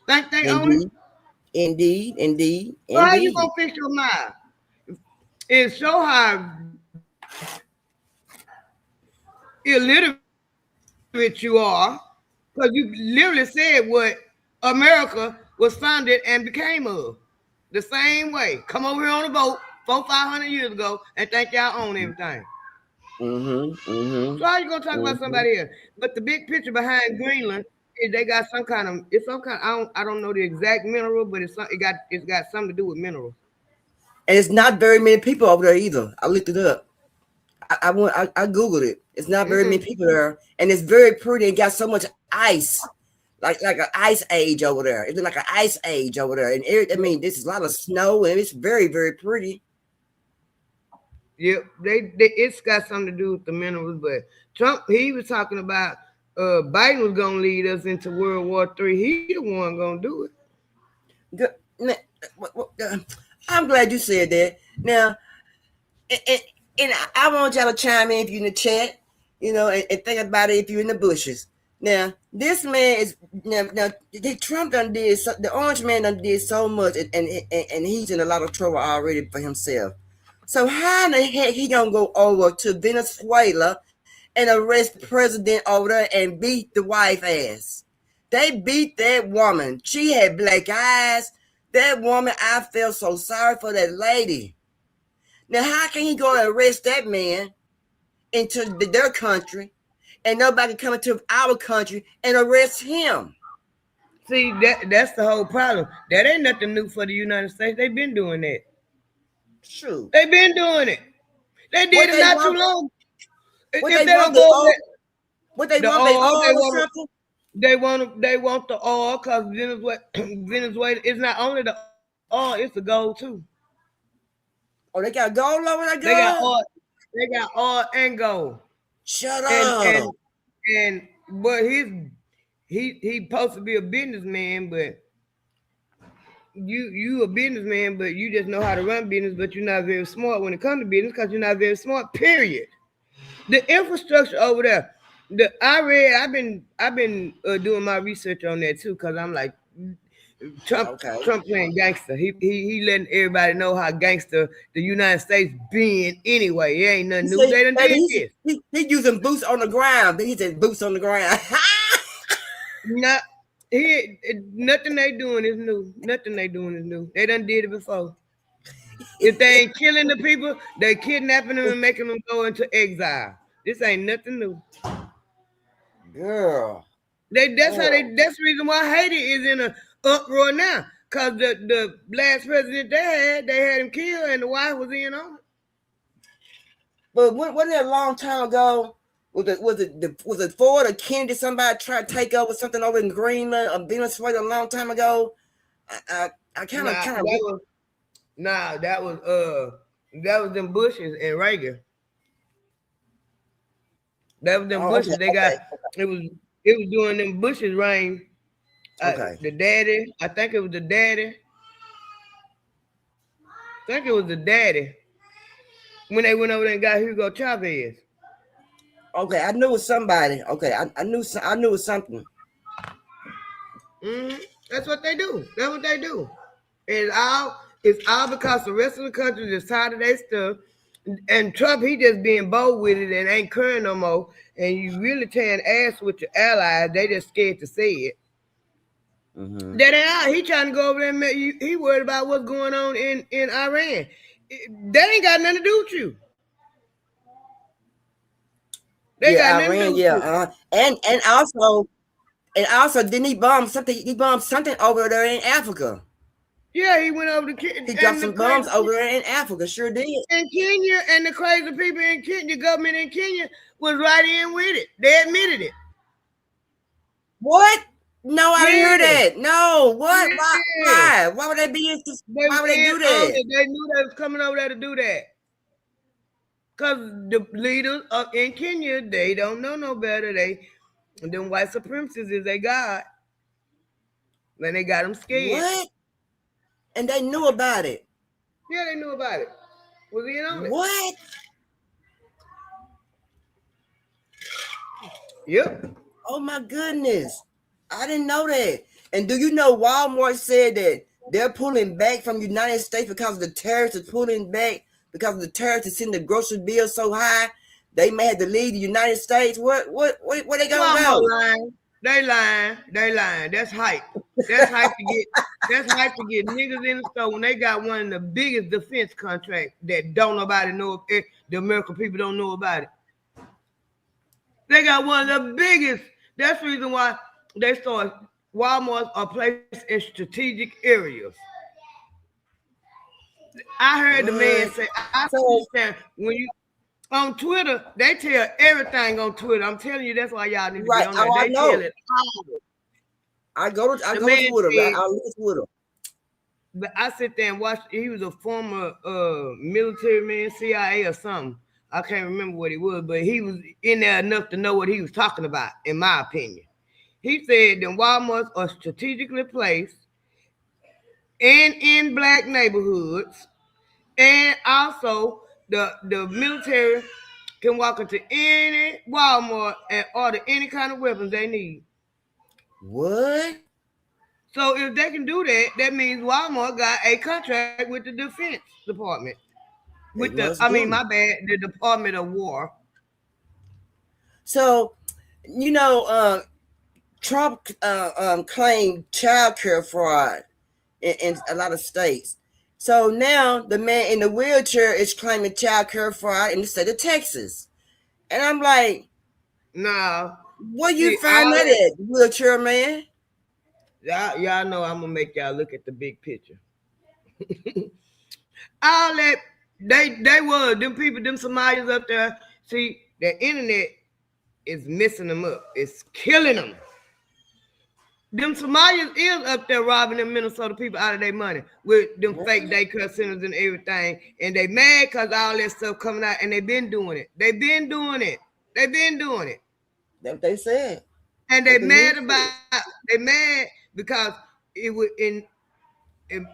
O: Think they own it?
C: Indeed.
O: So how you going to fix your mouth? It's so hard. Illiterate you are, because you literally said what America was founded and became of. The same way. Come over here on a boat 400-500 years ago and think y'all own everything. So how you gonna talk about somebody else? But the big picture behind Greenland is they got some kind of I don't know the exact mineral, but it's got something to do with minerals.
C: And it's not very many people over there either. I looked it up. I googled it. It's not very many people there, and it's very pretty and got so much ice, like an ice age over there. It's like an ice age over there, and this is a lot of snow, and it's very, very pretty.
O: Yep, it's got something to do with the minerals. But Trump, he was talking about Biden was gonna lead us into World War III. He the one gonna do it.
C: I'm glad you said that. Now, and I want y'all to chime in if you're in the chat, and think about it if you're in the bushes. Now, this man is now Trump done did the orange man done did so much, and he's in a lot of trouble already for himself. So how in the heck he gonna go over to Venezuela and arrest the president over there and beat the wife ass? They beat that woman. She had black eyes. That woman, I felt so sorry for that lady. Now, how can he go and arrest that man into their country and nobody come into our country and arrest him?
O: See, that's the whole problem. That ain't nothing new for the United States. They've been doing that.
C: True.
O: They've been doing it. They did it not too long. They want the oil because Venezuela is not only the oil, it's the gold too.
C: Oh, they got gold over there.
O: They got oil and gold.
C: Shut up.
O: But he supposed to be a businessman, but you a businessman, but you just know how to run business, but you're not very smart when it comes to business because you're not very smart. Period. The infrastructure over there. I've been doing my research on that too, because I'm like, Trump playing gangster. He letting everybody know how gangster the United States being anyway. It ain't nothing new. They done did this.
C: He using boots on the ground. He said boots on the ground.
O: Nothing they doing is new. Nothing they doing is new. They done did it before. If they ain't killing the people, they kidnapping them and making them go into exile. This ain't nothing new.
C: Girl.
O: That's the reason why Haiti is in a uproar now. Cause the last president they had him killed and the wife was in on it.
C: But wasn't it a long time ago? Was it Ford or Kennedy? Somebody tried to take over something over in Greenland or Venezuela a long time ago. I kind of
O: that was them Bushes and Reagan. That was them Bushes.
C: Okay,
O: they got it was during them Bushes' reign. The daddy, I think it was the daddy. When they went over there and got Hugo Chavez.
C: Okay, I knew it was somebody. Okay, I knew it was something.
O: That's what they do. That's what they do. It's all because the rest of the country is tired of their stuff. And Trump, he just being bold with it and ain't caring no more. And you really tearing ass with your allies. They just scared to say it.
C: Mm-hmm.
O: That ain't out. He trying to go over there and he worried about what's going on in Iran. They ain't got nothing to do with you. They got nothing to do with
C: you. And also, didn't he bomb something? He bombed something over there in Africa.
O: Yeah, he went over to
C: He dropped some bombs over there in Africa. Sure did.
O: In Kenya, and the crazy people in Kenya, the government in Kenya was right in with it. They admitted it.
C: What? No, I didn't hear that. No, what? Why? Why would they be? Why would they do that?
O: They knew they was coming over there to do that. Because the leaders in Kenya, they don't know no better. Them white supremacists is they God. Then they got them scared.
C: What? And they knew about it.
O: Yeah, they knew about it. Was he in on it?
C: What?
O: Yep.
C: Oh my goodness. I didn't know that. And do you know Walmart said that they're pulling back from the United States because of the tariffs are pulling back because of the tariffs is sending the grocery bill so high they may have to leave the United States. Where they gonna go?
O: Lying. They lying. That's hype. That's hype to get niggas in the store when they got one of the biggest defense contracts that don't nobody know. The American people don't know about it. They got one of the biggest. That's the reason why they start Walmarts are placed in strategic areas. I heard the man say, I understand when you on Twitter, they tell everything on Twitter. I'm telling you, that's why y'all need to be on there. They tell it all.
C: I go to Twitter, right? I look at Twitter.
O: But I sit there and watch. He was a former military man, CIA or something. I can't remember what he was, but he was in there enough to know what he was talking about, in my opinion. He said that Walmarts are strategically placed and in black neighborhoods, and also the military can walk into any Walmart and order any kind of weapons they need.
C: What?
O: So if they can do that, that means Walmart got a contract with the Defense Department. The Department of War.
C: So, Trump claimed child care fraud in a lot of states. So now the man in the wheelchair is claiming child care fraud in the state of Texas. And I'm like,
O: no.
C: Where you find that at, wheelchair man?
O: Y'all know I'm gonna make y'all look at the big picture. All that they were them people, them Somalians up there. See, the internet is messing them up. It's killing them. Them Somalians is up there robbing them Minnesota people out of their money with them fake daycare centers and everything. And they mad because all that stuff coming out, and they've been doing it. They've been doing it.
C: That's what they said.
O: And they mad because it was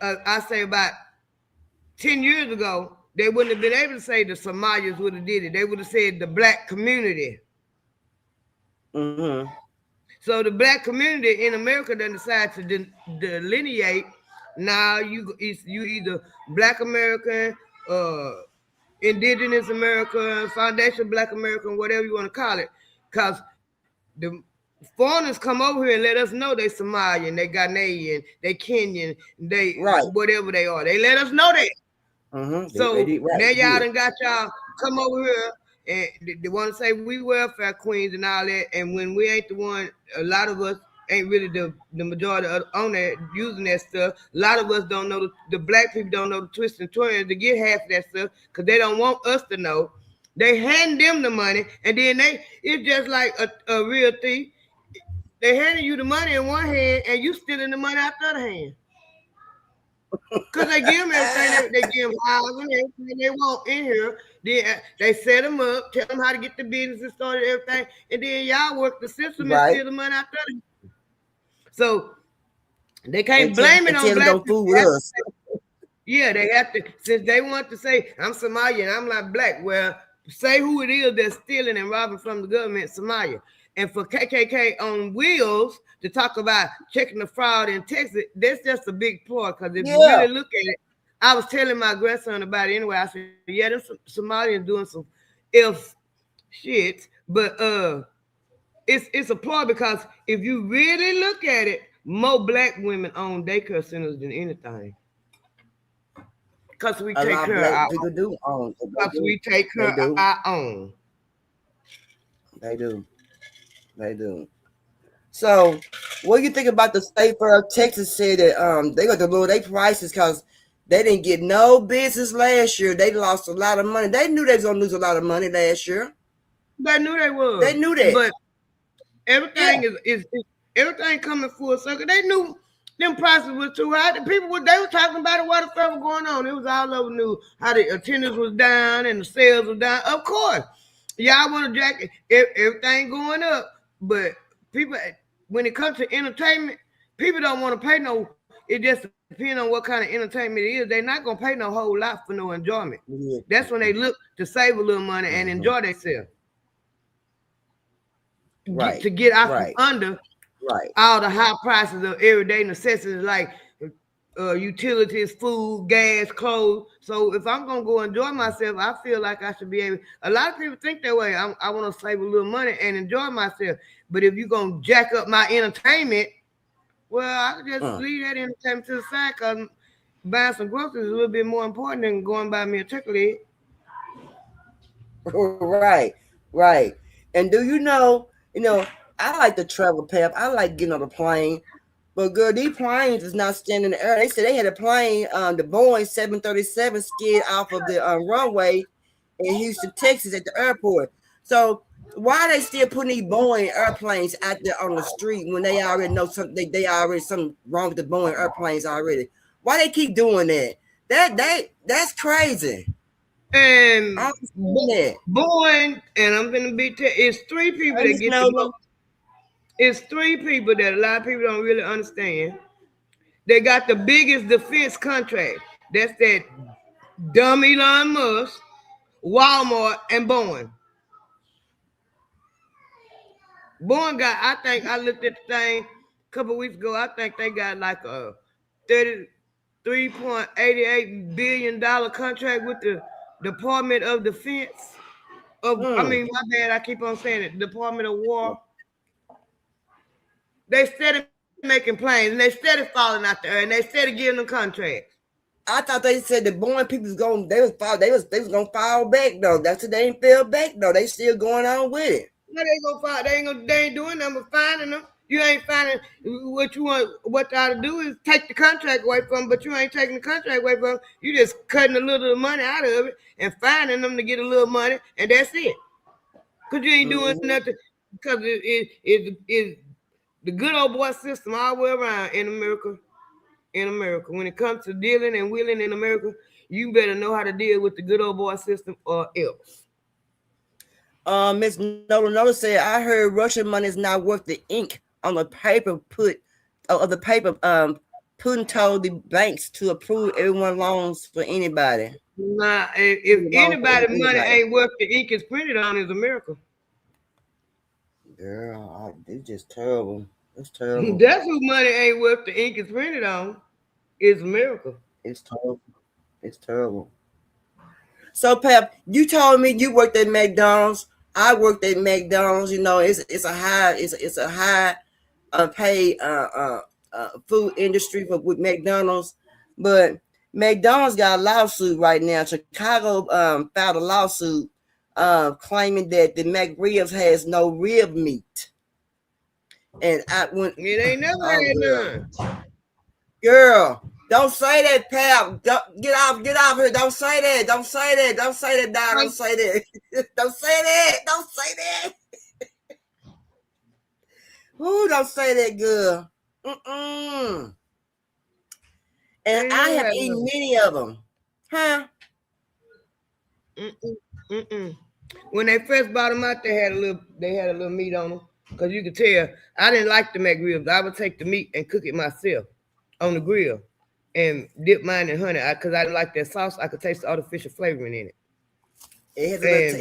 O: I say about 10 years ago, they wouldn't have been able to say the Somalians would have did it. They would have said the black community.
C: Mm-hmm.
O: So the black community in America then decide to delineate. Now you either Black American, Indigenous American, Foundation Black American, whatever you want to call it, because the foreigners come over here and let us know they Somalian, they Ghanaian, they Kenyan, they whatever they are. They let us know that. So
C: They did right.
O: now y'all done got y'all come over here and they want to say we welfare queens and all that. And when we ain't the one, a lot of us ain't really the majority on that using that stuff. A lot of us don't know the black people don't know the twists and turns to get half of that stuff because they don't want us to know. They hand them the money and then it's just like a real thief. They handing you the money in one hand and you stealing the money out the other hand. Because they give them everything, they give them housing, everything they want in here. Then they set them up, tell them how to get the business started, everything, and then y'all work the system and steal the money out there. So they can't blame it on black people. Yeah, they have to, since they want to say, I'm Somalia and I'm not black. Well, say who it is that's stealing and robbing from the government, Somalia. And for KKK on wheels to talk about checking the fraud in Texas, that's just a big part. Because if you really look at it, I was telling my grandson about it anyway. I said, yeah, there's some Somalians doing some if shit, but it's a part because if you really look at it, more black women own daycare centers than anything. Because we take care of our own. Because we take care of our own.
C: They do. They do. So, what do you think about the state of Texas said that they got to lower their prices because they didn't get no business last year. They lost a lot of money. They knew they was gonna lose a lot of money last year.
O: They knew they was.
C: They knew that.
O: But everything is everything coming full circle. They knew them prices was too high. The people they were talking about it while the stuff was going on. It was all over the news how the attendance was down and the sales was down. Of course, y'all want to jack everything going up. But people, when it comes to entertainment, people don't want to pay no. It just depends on what kind of entertainment it is. They're not gonna pay no whole lot for no enjoyment. Yeah. That's when they look to save a little money and enjoy themselves.
C: Right.
O: To get out from under all the high prices of everyday necessities like utilities, food, gas, clothes. So if I'm gonna go enjoy myself, I feel like I should be able. A lot of people think that way. I want to save a little money and enjoy myself. But if you're gonna jack up my entertainment, well, I can just leave that entertainment to the side because buying some groceries is a little bit more important than going buy me a chocolate.
C: Right. And do you know, I like to travel, Pep. I like getting on a plane. But girl, these planes is not standing in the air. They said they had a plane, the Boeing 737 skid off of the runway in Houston, Texas at the airport. So why are they still putting these Boeing airplanes out there on the street when they already know something? They already something wrong with the Boeing airplanes already. Why they keep doing that? That's crazy.
O: And Boeing, and I'm gonna be it's three people that get the book. It's three people that a lot of people don't really understand. They got the biggest defense contract. That's that dumb Elon Musk, Walmart, and Boeing. Boeing got, I think I looked at the thing a couple weeks ago. I think they got like a $33.88 billion contract with the Department of Defense. I mean, my bad, I keep on saying it. Department of War. They steady making planes and they steady falling out there and they steady giving them contracts.
C: I thought they said the Boeing people was gonna fall back though. That's what they ain't fell back though. They still going on with it.
O: No, they gonna fall. They ain't doing nothing but finding them. You ain't finding what you want. What you ought to do is take the contract away from them, but you ain't taking the contract away from them. You just cutting a little of the money out of it and finding them to get a little money, and that's it. Cause you ain't doing nothing. Because it's the good old boy system all the way around in America. When it comes to dealing and wheeling in America, you better know how to deal with the good old boy system or else.
C: Miss Nola said, I heard Russian money is not worth the ink on the paper putting told the banks to approve everyone loans for anybody.
O: Nah, if anybody's money ain't worth the ink is printed on, is America.
C: Girl, it's just terrible. It's terrible.
O: That's who money ain't worth the ink is printed on. Is America.
C: It's terrible. It's terrible. So, Pep, you told me you worked at McDonald's. I worked at McDonald's. It's a high paid food industry with McDonald's. But McDonald's got a lawsuit right now. Chicago filed a lawsuit claiming that the McRibs has no rib meat. And I went.
O: It ain't never had none.
C: Girl, don't say that, pal. Get off here. Don't say that. Don't say that. Don't say that, dog. Don't say that. Don't say that. Don't say that. Ooh, don't say that, girl. And I have eaten many of them. Huh?
O: When they first bought them out, they had a little meat on them. Because you could tell, I didn't like the McRibs. I would take the meat and cook it myself on the grill and dip mine in honey. Because I didn't like that sauce. I could taste the artificial flavoring in it.
C: It has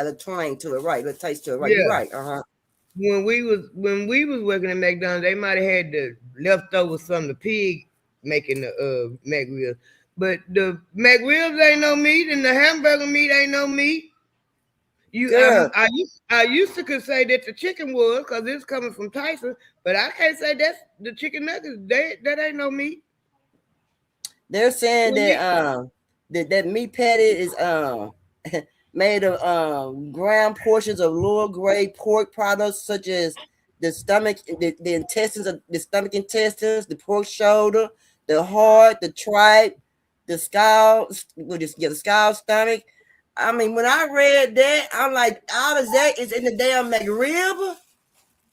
C: a twang to it, right? A taste to it, right? Yeah. You're right.
O: When we was working at McDonald's, they might have had the leftovers from the pig making the McRibs. But the McRibs ain't no meat, and the hamburger meat ain't no meat. I used to could say that the chicken was, because it's coming from Tyson, but I can't say that's the chicken nuggets. That ain't no meat.
C: They're saying that meat patty is made of ground portions of lower grade pork products such as the stomach, the intestines, the stomach intestines, the pork shoulder, the heart, the tripe, the skull, the skull stomach. I mean, when I read that, I'm like, all of that is in the damn McRib.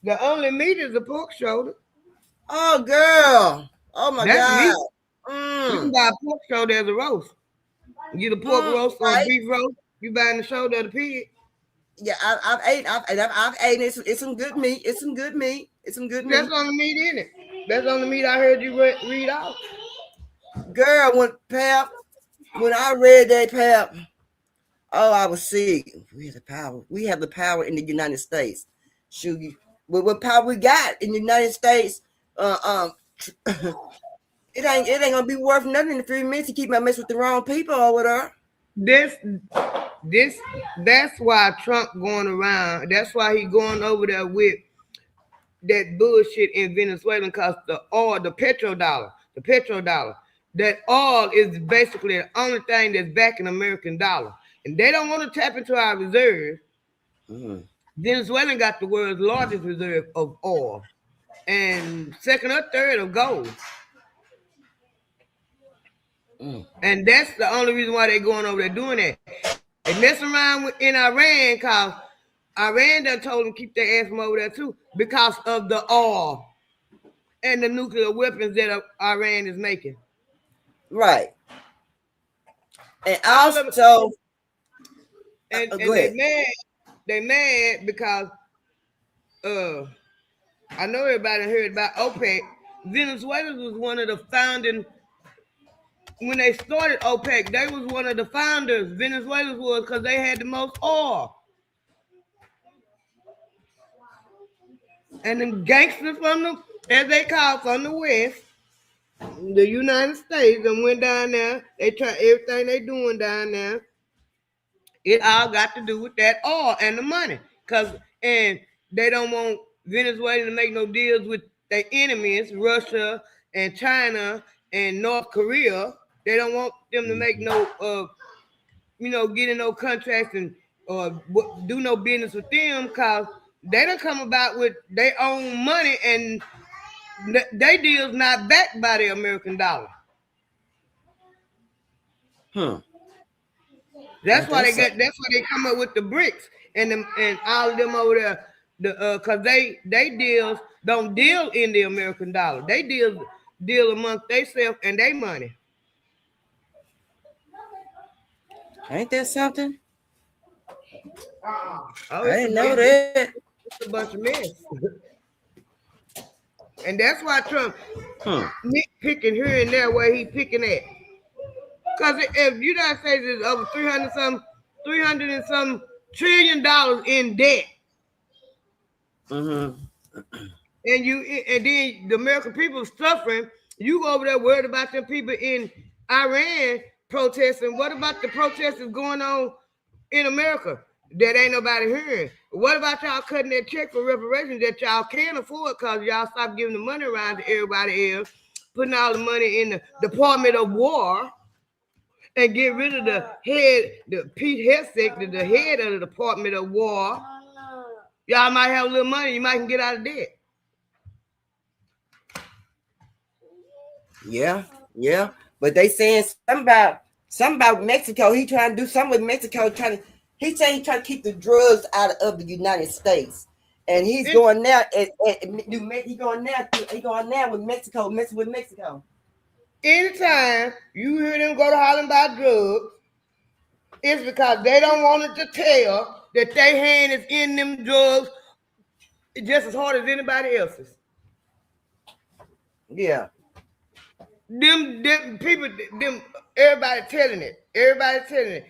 O: The only meat is the pork shoulder.
C: Oh, girl! Oh my God!
O: You can buy a pork shoulder as a roast. You get a pork roast or a beef roast. You buying the shoulder of the pig.
C: Yeah, I've eaten it. It's some good meat. It's some good meat. That's
O: the only meat in it. That's the only meat I heard you read out.
C: Girl, when I read that, Pap, oh, I was sick. We have the power. We have the power in the United States. Shoot, what power we got in the United States? It ain't gonna be worth nothing in a few minutes to keep my mess with the wrong people over there.
O: That's why Trump going around. That's why he going over there with that bullshit in Venezuela, because the petrodollar, that oil is basically the only thing that's backing American dollar, and they don't want to tap into our reserve. Venezuela got the world's largest reserve of oil, and second or third of gold. And that's the only reason why they're going over there doing that. They mess around in Iran because Iran done told them keep their ass from over there too, because of the oil and the nuclear weapons that Iran is making.
C: Right. And also,
O: and they mad because I know everybody heard about OPEC. Venezuela was one of the founding. When they started OPEC, they was one of the founders. Venezuela was, because they had the most oil. And them gangsters from the, as they call, from the West, the United States, and went down there. They try everything they doing down there. It all got to do with that oil and the money. And they don't want Venezuela to make no deals with their enemies, Russia and China and North Korea. They don't want them to make no, get in no contracts and do no business with them, because they don't come about with their own money, and they deals not backed by the American dollar. That's why they come up with the BRICS and all of them over there, because they deals don't deal in the American dollar. They deal amongst themselves and their money.
C: Ain't that something?
O: I
C: didn't know that.
O: It's a bunch of mess. And that's why Trump nitpicking here and there where he picking at. Because if the United States is over $300 and some trillion in debt, and then the American people suffering, you go over there worried about them people in Iran protesting. What about the protesters going on in America that ain't nobody hearing? What about y'all cutting that check for reparations that y'all can't afford because y'all stopped giving the money around to everybody else? putting all the money in the Department of War and get rid of the head, the Pete Hegseth, the head of the Department of War. Y'all might have a little money, you might can get out of debt.
C: Yeah, yeah. But they saying something about Mexico. He trying to do something with Mexico. He saying he trying to keep the drugs out of the United States. And he's going now. He going now with Mexico, messing with Mexico.
O: Anytime you hear them go to Holland buy drugs, it's because they don't want it to tell that their hand is in them drugs just as hard as anybody else's.
C: Yeah.
O: Them people, everybody telling it. Everybody telling it.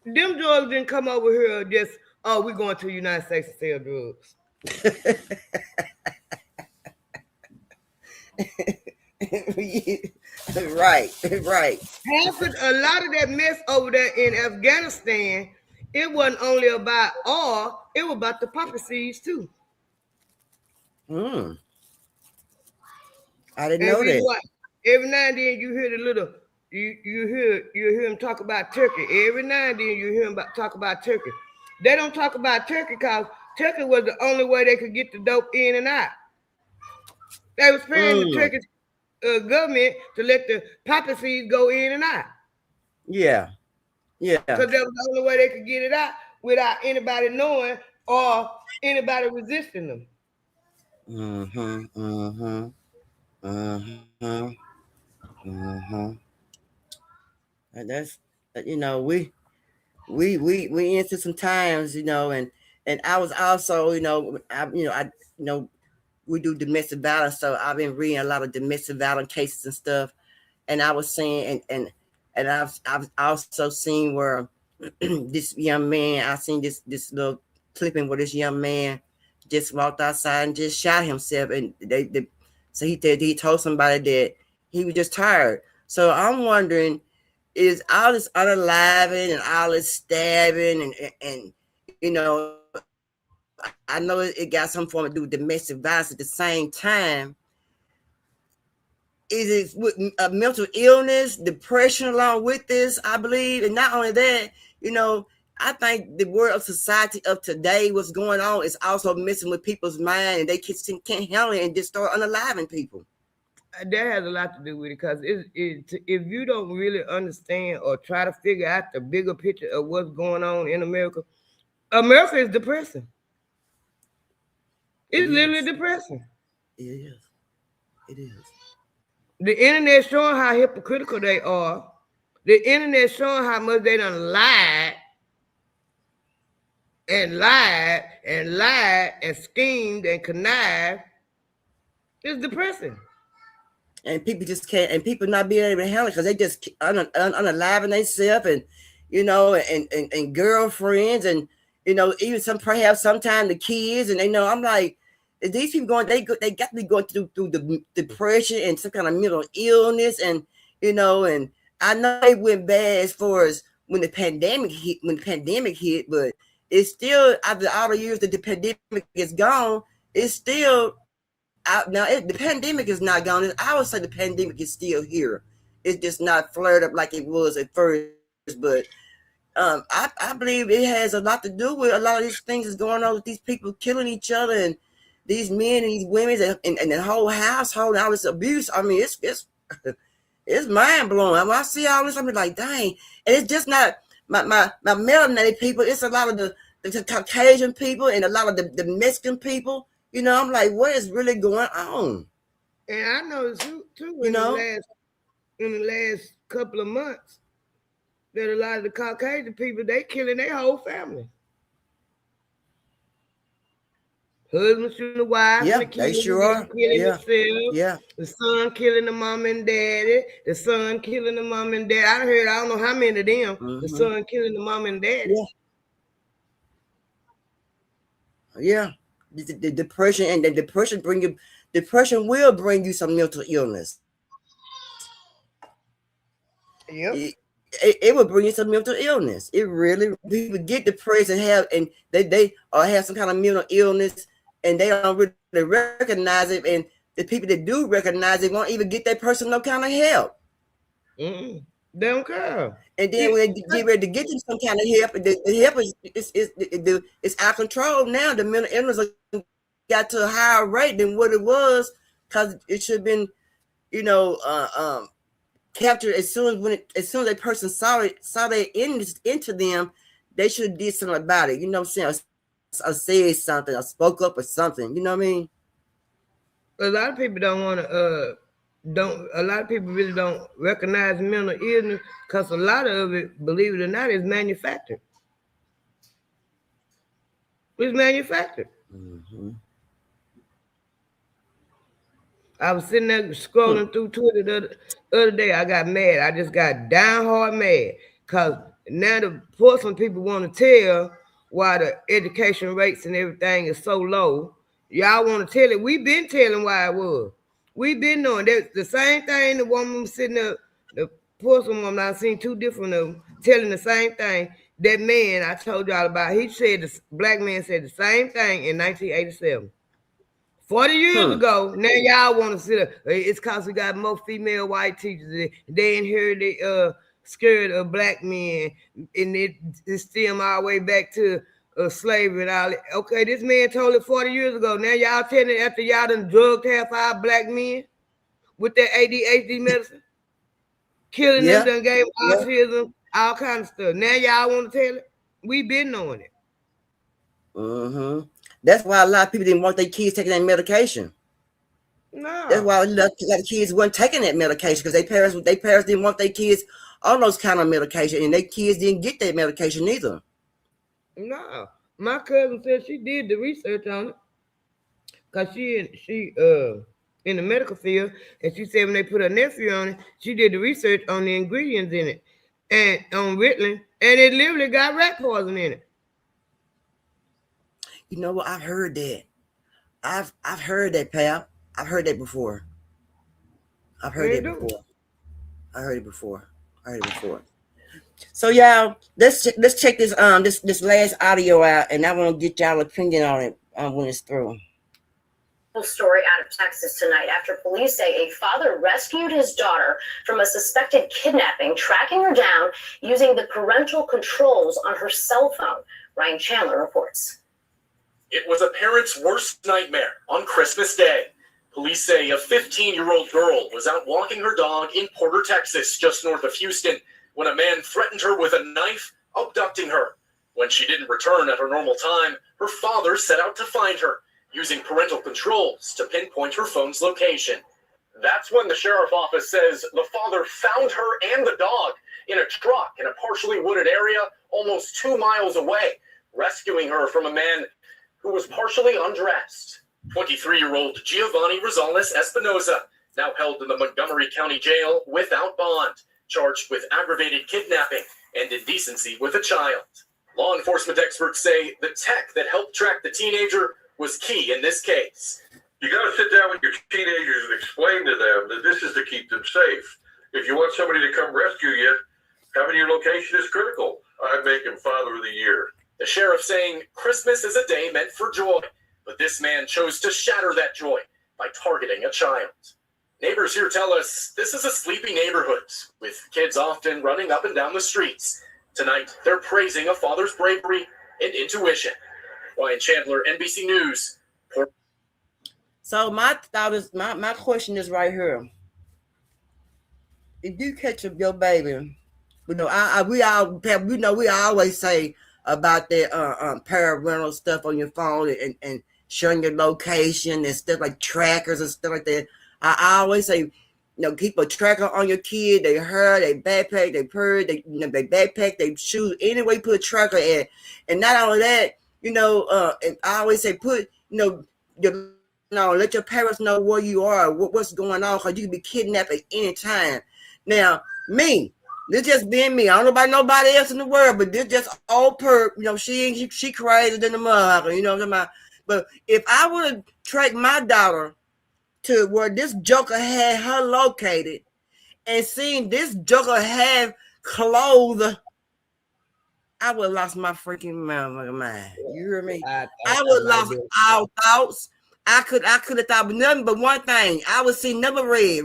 O: Them drugs didn't come over here just, oh, we're going to the United States to sell drugs.
C: Right.
O: A lot of that mess over there in Afghanistan, it wasn't only about oil, it was about the poppy seeds too.
C: I didn't know that.
O: Every now and then you hear the little, you hear him talk about Turkey. Every now and then you hear him talk about Turkey. They don't talk about Turkey because Turkey was the only way they could get the dope in and out. They was paying the Turkish government to let the poppy seeds go in and out.
C: Yeah.
O: Because that was the only way they could get it out without anybody knowing or anybody resisting them.
C: And that's, we into some times, and I was also, we do domestic violence, so I've been reading a lot of domestic violence cases and stuff, and I was saying, and I've also seen where this young man, I seen this little clipping where this young man just walked outside and just shot himself, and so he told somebody that he was just tired. So I'm wondering, is all this unaliving and all this stabbing and I know it got some form to do with domestic violence at the same time. Is it with a mental illness, depression along with this, I believe? And not only that, I think the world of society of today, what's going on, is also messing with people's mind, and they can't handle it and just start unaliving people.
O: That has a lot to do with it, because if you don't really understand or try to figure out the bigger picture of what's going on in America, America is depressing. It's literally depressing.
C: It is.
O: The internet showing how hypocritical they are. The internet showing how much they done lied and schemed and connived. It's depressing.
C: And people just can't, and people not being able to handle it because they just unaliving themselves, and and girlfriends, and even perhaps sometimes the kids, and I'm like, these people they got to be going through the depression and some kind of mental illness, and and I know it went bad as far as when the pandemic hit, but it's still, after all the years that the pandemic is gone, it's still out now. The pandemic is not gone. I would say the pandemic is still here. It's just not flared up like it was at first, but I believe it has a lot to do with a lot of these things that's going on with these people killing each other, and these men and these women, and the whole household, and all this abuse. I mean, it's mind blowing. When I see all this, I'm like, dang. And it's just not my melanated people. It's a lot of the Caucasian people and a lot of the Mexican people. I'm like, what is really going on?
O: And I know too in the last couple of months, that a lot of the Caucasian people, they killing their whole family. Husband shooting the wife,
C: yeah,
O: the kids,
C: they sure are.
O: Killing themselves.
C: Yeah,
O: the son killing the mom and daddy. The son killing the mom and dad. I don't know how many of them. Mm-hmm. The son killing the mom and daddy.
C: Yeah. The depression, and the depression will bring you some mental illness.
O: Yep.
C: It will bring you some mental illness. It really, people get depressed and they have some kind of mental illness, and they don't really recognize it, and the people that do recognize it won't even get that person no kind of help.
O: They don't care.
C: And then when they get ready to get them some kind of help, the help is out of control now. The mental illness got to a higher rate than what it was, because it should have been, captured as soon as a person saw they into them, they should have did something about it. You know what I'm saying? Or said something, or spoke up or something. You know what I mean?
O: A lot of people don't want to. A lot of people really don't recognize mental illness, because a lot of it, believe it or not, is manufactured. It's manufactured.
C: Mm-hmm.
O: I was sitting there scrolling through Twitter the other day. I got mad. I just got down hard mad, because now the porcelain people want to tell why the education rates and everything is so low. Y'all want to tell it. We've been telling why it was. We've been knowing that the same thing. The woman was sitting there, the porcelain woman, I've seen two different of them telling the same thing. That man I told y'all about, he said, the black man said the same thing in 1987. 40 years ago. Now y'all want to sit up. It's because we got more female white teachers. They inherited scared of black men, and it stem all the way back to slavery and all that. Okay, this man told it 40 years ago. Now y'all telling it after y'all done drugged half our black men with that ADHD medicine, killing them, done gave autism, all kind of stuff. Now y'all want to tell it? We've been knowing it.
C: Mm-hmm. That's why a lot of people didn't want their kids taking that medication.
O: No.
C: That's why a lot of kids weren't taking that medication, because their parents didn't want their kids on those kind of medication, and their kids didn't get that medication either.
O: No. My cousin said she did the research on it, because she in the medical field, and she said when they put her nephew on it, she did the research on the ingredients in it and on Ritalin, and it literally got rat poison in it.
C: You know what? I've heard that. I've heard that, pal. I've heard that before. I heard it before. So y'all, let's check this this last audio out, and I want to get y'all opinion on it when it's through.
M: Story out of Texas tonight after police say a father rescued his daughter from a suspected kidnapping, tracking her down using the parental controls on her cell phone. Ryan Chandler reports.
E: It was a parent's worst nightmare on Christmas Day. Police say a 15-year-old girl was out walking her dog in Porter, Texas, just north of Houston, when a man threatened her with a knife, abducting her. When she didn't return at her normal time, her father set out to find her, using parental controls to pinpoint her phone's location. That's when the sheriff's office says the father found her and the dog in a truck in a partially wooded area almost 2 miles away, rescuing her from a man who was partially undressed. 23-year-old Giovanni Rosales Espinoza, now held in the Montgomery County Jail without bond, charged with aggravated kidnapping and indecency with a child. Law enforcement experts say the tech that helped track the teenager was key in this case.
P: You got to sit down with your teenagers and explain to them that this is to keep them safe. If you want somebody to come rescue you, having your location is critical. I'd make him Father of the Year.
E: The sheriff saying Christmas is a day meant for joy, but this man chose to shatter that joy by targeting a child. Neighbors here tell us this is a sleepy neighborhood, with kids often running up and down the streets. Tonight, they're praising a father's bravery and intuition. Ryan Chandler, NBC News.
C: So my thought is, my question is right here. If you catch up your baby, we always say about that parental stuff on your phone and showing your location and stuff like trackers and stuff like that. I always say, keep a tracker on your kid, their hair, their backpack, their purse, their backpack, their shoes, anyway you put a tracker at. And not only that, and I always say let your parents know where you are, what's going on, because you can be kidnapped at any time. Now, this just being me. I don't know about nobody else in the world, but this just old perp. She crazy than the mother. You know what I'm talking about? But if I would have tracked my daughter to where this joker had her located and seen this joker have clothes, I would have lost my freaking mind. You hear me? I would have lost all thoughts. I could have thought of nothing but one thing. I would see number red.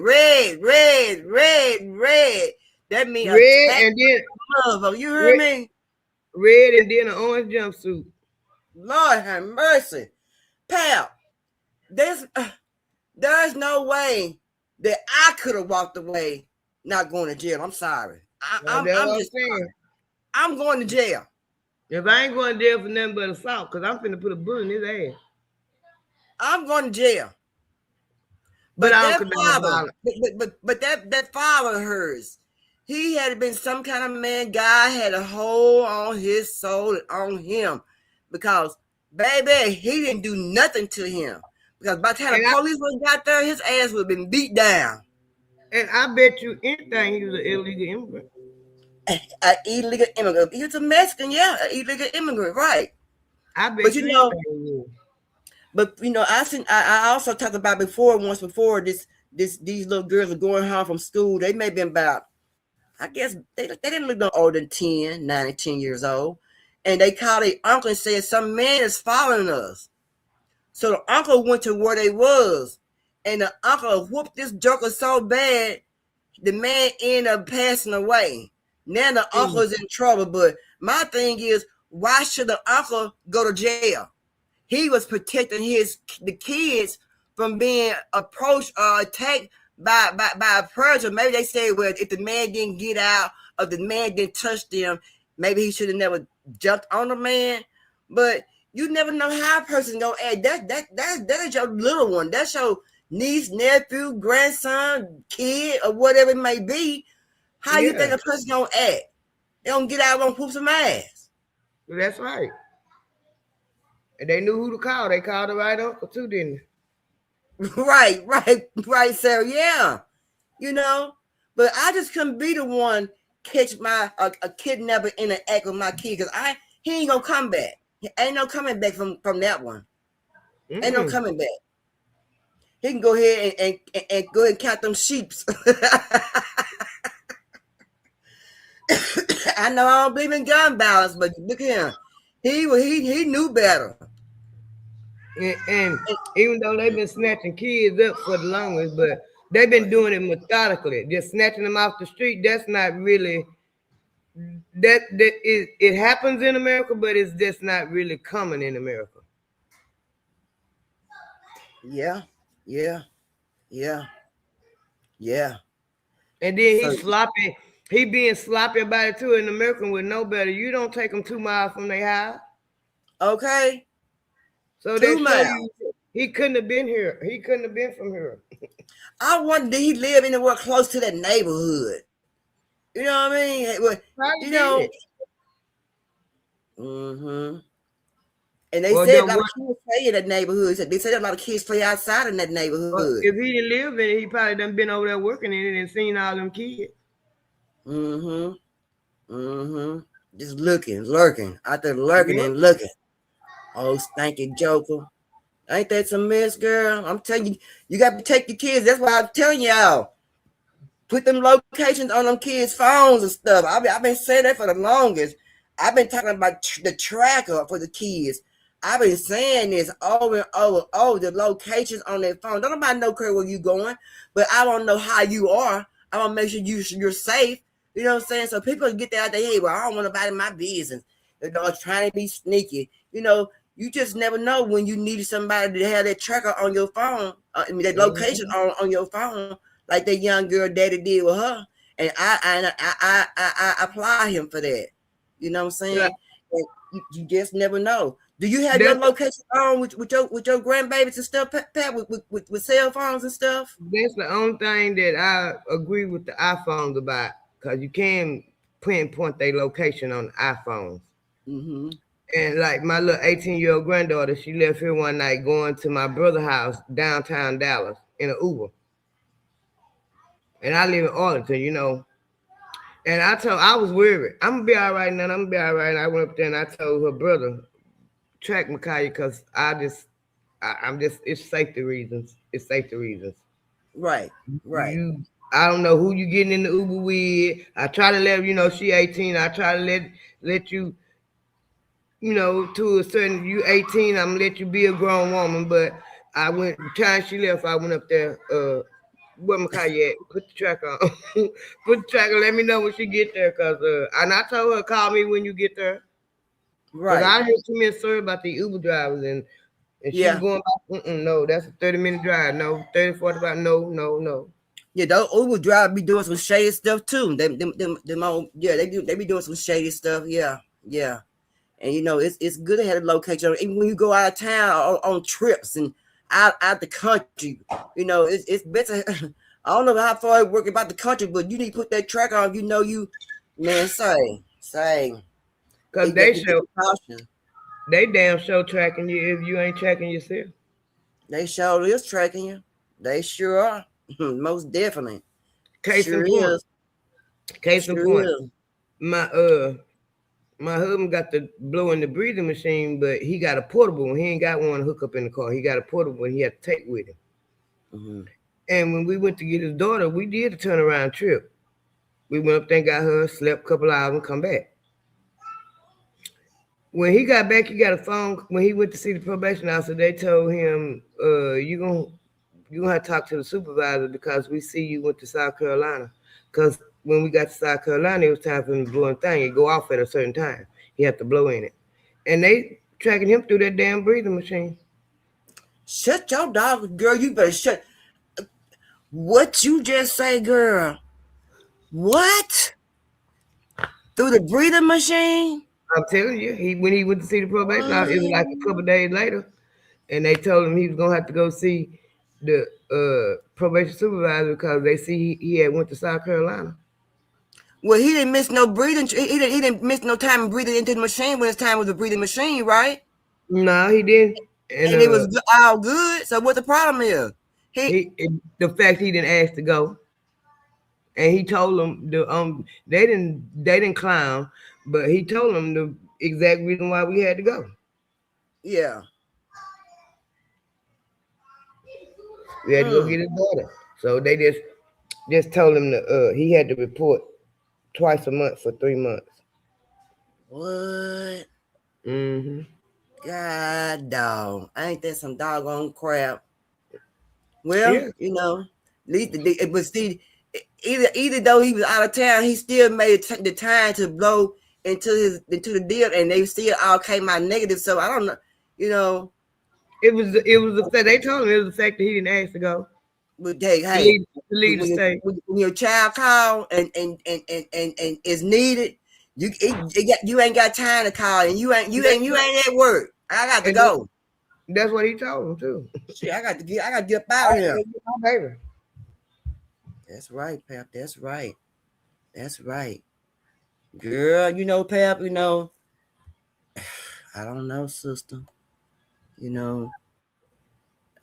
C: That means
O: red and then
C: love. You heard me?
O: Red and then an orange jumpsuit.
C: Lord have mercy. Pal, there's no way that I could have walked away not going to jail. I'm sorry. I'm just saying. I'm going to jail.
O: If I ain't going to jail for nothing but assault, because I'm finna put a bullet in his ass.
C: I'm going to jail. But that father of hers, he had been some kind of man. God had a hold on his soul and on him, because baby, he didn't do nothing to him. Because by the time the police got there, his ass would have been beat down.
O: And I bet you anything he was an illegal immigrant.
C: An illegal immigrant. He was a Mexican, yeah, an illegal immigrant, right?
O: I bet
C: but you know. But you know, I also talked about once before these little girls are going home from school. They may have been about, I guess they didn't look no older than 10 years old. And they called their uncle and said some man is following us. So the uncle went to where they was, and the uncle whooped this joker so bad, the man ended up passing away. Now the uncle's in trouble. But my thing is, why should the uncle go to jail? He was protecting the kids from being approached or attacked by a predator. Maybe they say, well, if the man didn't get out or the man didn't touch them, maybe he should have never jumped on the man. But you never know how a person gonna act. That is your little one. That's your niece, nephew, grandson, kid, or whatever it may be. How you think a person gonna act? They don't get out, gonna whoop some ass.
O: That's right. And they knew who to call. They called the right uncle too, didn't they?
C: Right, Sarah. Yeah, you know. But I just couldn't be the one catch a kidnapper in an act with my kid, because he ain't gonna come back. Ain't no coming back from that one. Ain't no coming back. He can go ahead and go ahead and count them sheeps. I know I don't believe in gun violence, but look at him. He knew better.
O: And even though they've been snatching kids up for the longest, but they've been doing it methodically, just snatching them off the street. That's not really it happens in America, but it's just not really common in America.
C: Yeah.
O: And then he's sloppy. He being sloppy about it too. An American would know better. You don't take them 2 miles from their house.
C: Okay.
O: So 2 miles. He couldn't have been here. He couldn't have been from here.
C: I wonder, did he live anywhere close to that neighborhood? You know what I mean? Well, you know. And they said a lot of kids play in that neighborhood. They said a lot of kids play outside in that neighborhood.
O: Well, if he didn't live in it, he probably done been over there working in it and seen all them kids.
C: Just lurking out there, and looking. Oh, stinky joker. Ain't that some mess, girl? I'm telling you, you got to protect your kids. That's why I'm telling y'all. Put them locations on them kids' phones and stuff. I've been saying that for the longest. I've been talking about the tracker for the kids. I've been saying this over and over. Oh, the locations on their phone. Don't nobody know where you going, but I don't know how you are. I want to make sure you're safe. You know what I'm saying? So people get that out their head. Well, I don't want nobody in my business. You know, trying to be sneaky. You know, you just never know when you need somebody to have that tracker on your phone. That location on your phone, like that young girl daddy did with her. And I apply him for that. You know what I'm saying? Yeah. You just never know. Do you have your location on with your grandbabies and stuff, Pat, with cell phones and stuff?
O: That's the only thing that I agree with the iPhones about, because you can pinpoint their location on the iPhones. And like my little 18-year-old granddaughter, she left here one night going to my brother's house downtown Dallas in an Uber. And I live in Arlington, you know. And I was worried. I'm gonna be all right now. I'm gonna be all right. And I went up there and I told her brother, track Micaiah, because I'm just, it's safety reasons. It's safety reasons.
C: Right.
O: I don't know who you getting in the Uber with. I try to let you know she 18. I try to let you, you know, to a certain, you 18, I'm gonna let you be a grown woman. But I went the time she left. I went up there. What McCall at? Put the tracker on. Put the tracker. Let me know when she get there, cause and I told her call me when you get there. Cause I heard too many stories about the Uber drivers and she was going back. No, that's a 30-minute drive. No, 30, 45. No.
C: Yeah, those Uber drivers be doing some shady stuff too. They be doing some shady stuff. Yeah. And you know, it's good to have a location. Even when you go out of town on trips and out the country, you know, it's better. I don't know how far it work about the country, but you need to put that track on. You know, say.
O: Cause they damn show tracking you if you ain't tracking yourself.
C: They sure is tracking you. They sure are. Most definitely.
O: Case in point. My husband got the blow in the breathing machine, but he got a portable one. He ain't got one to hook up in the car. He got a portable one he had to take with him.
C: Mm-hmm.
O: And when we went to get his daughter, we did a turnaround trip. We went up there and got her, slept a couple hours and come back. When he got back, he got a phone. When he went to see the probation officer, they told him, you're gonna have to talk to the supervisor because we see you went to South Carolina. Because when we got to South Carolina, it was time for him to blow in thing. It go off at a certain time. He had to blow in it. And they tracking him through that damn breathing machine.
C: Shut your dog, girl. You better shut. What you just say, girl? What? Through the breathing machine?
O: I'm telling you, when he went to see the probation officer, it was like a couple days later. And they told him he was gonna have to go see the probation supervisor because they see he had went to South Carolina.
C: Well, he didn't miss no breathing. He didn't miss no time breathing into the machine when his time was a breathing machine, right?
O: No, he didn't.
C: And it was all good. So what the problem is?
O: The fact he didn't ask to go, and he told them they didn't clown, but he told them the exact reason why we had to go.
C: Yeah.
O: We had to go get his daughter. So they just told him that he had to report twice a month for 3 months.
C: What?
O: Mm-hmm.
C: God dog. Ain't that some doggone crap? Well, you know, at least but see, either though he was out of town, he still made the time to blow into the deal, and they still all came out negative. So I don't know, you know.
O: It was the fact they told him it was the fact that he didn't ask to go.
C: But hey, when your child call and is needed, you ain't got time to call, and you ain't at work. I got to go.
O: That's what he told him too.
C: Shit, I got to get up out of here.
O: My baby.
C: That's right, Pap. That's right. Girl, you know, Pap, you know, I don't know, sister. You know,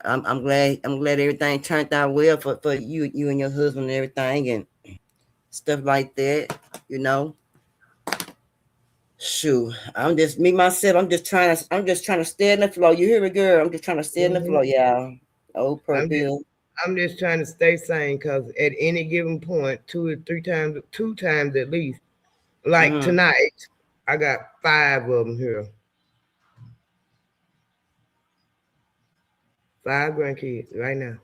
C: I'm glad everything turned out well for you and your husband and everything and stuff like that, you know. Shoot, I'm just trying to stay in the flow. You hear me, girl? I'm just trying to stay in the flow, y'all. Oh,
O: I'm just trying to stay sane because at any given point, 2 times at least, like tonight, I got 5 of them here. 5 grandkids right now.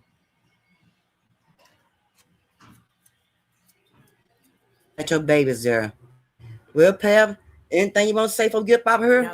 C: Got your babies there. Well, Pam, anything you want to say before we get out of here?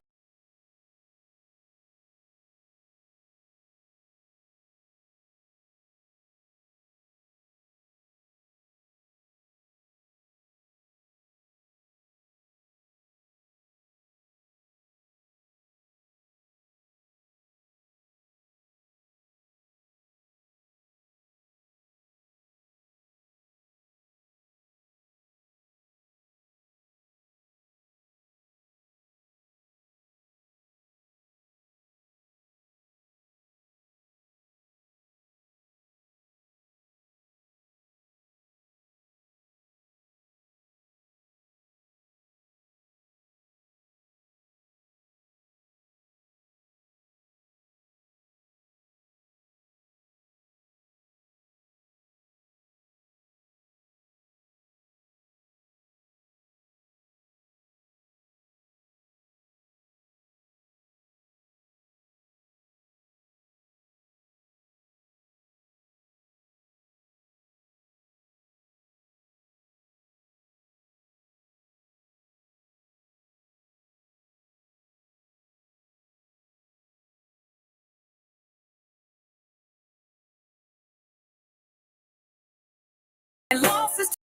Q: losses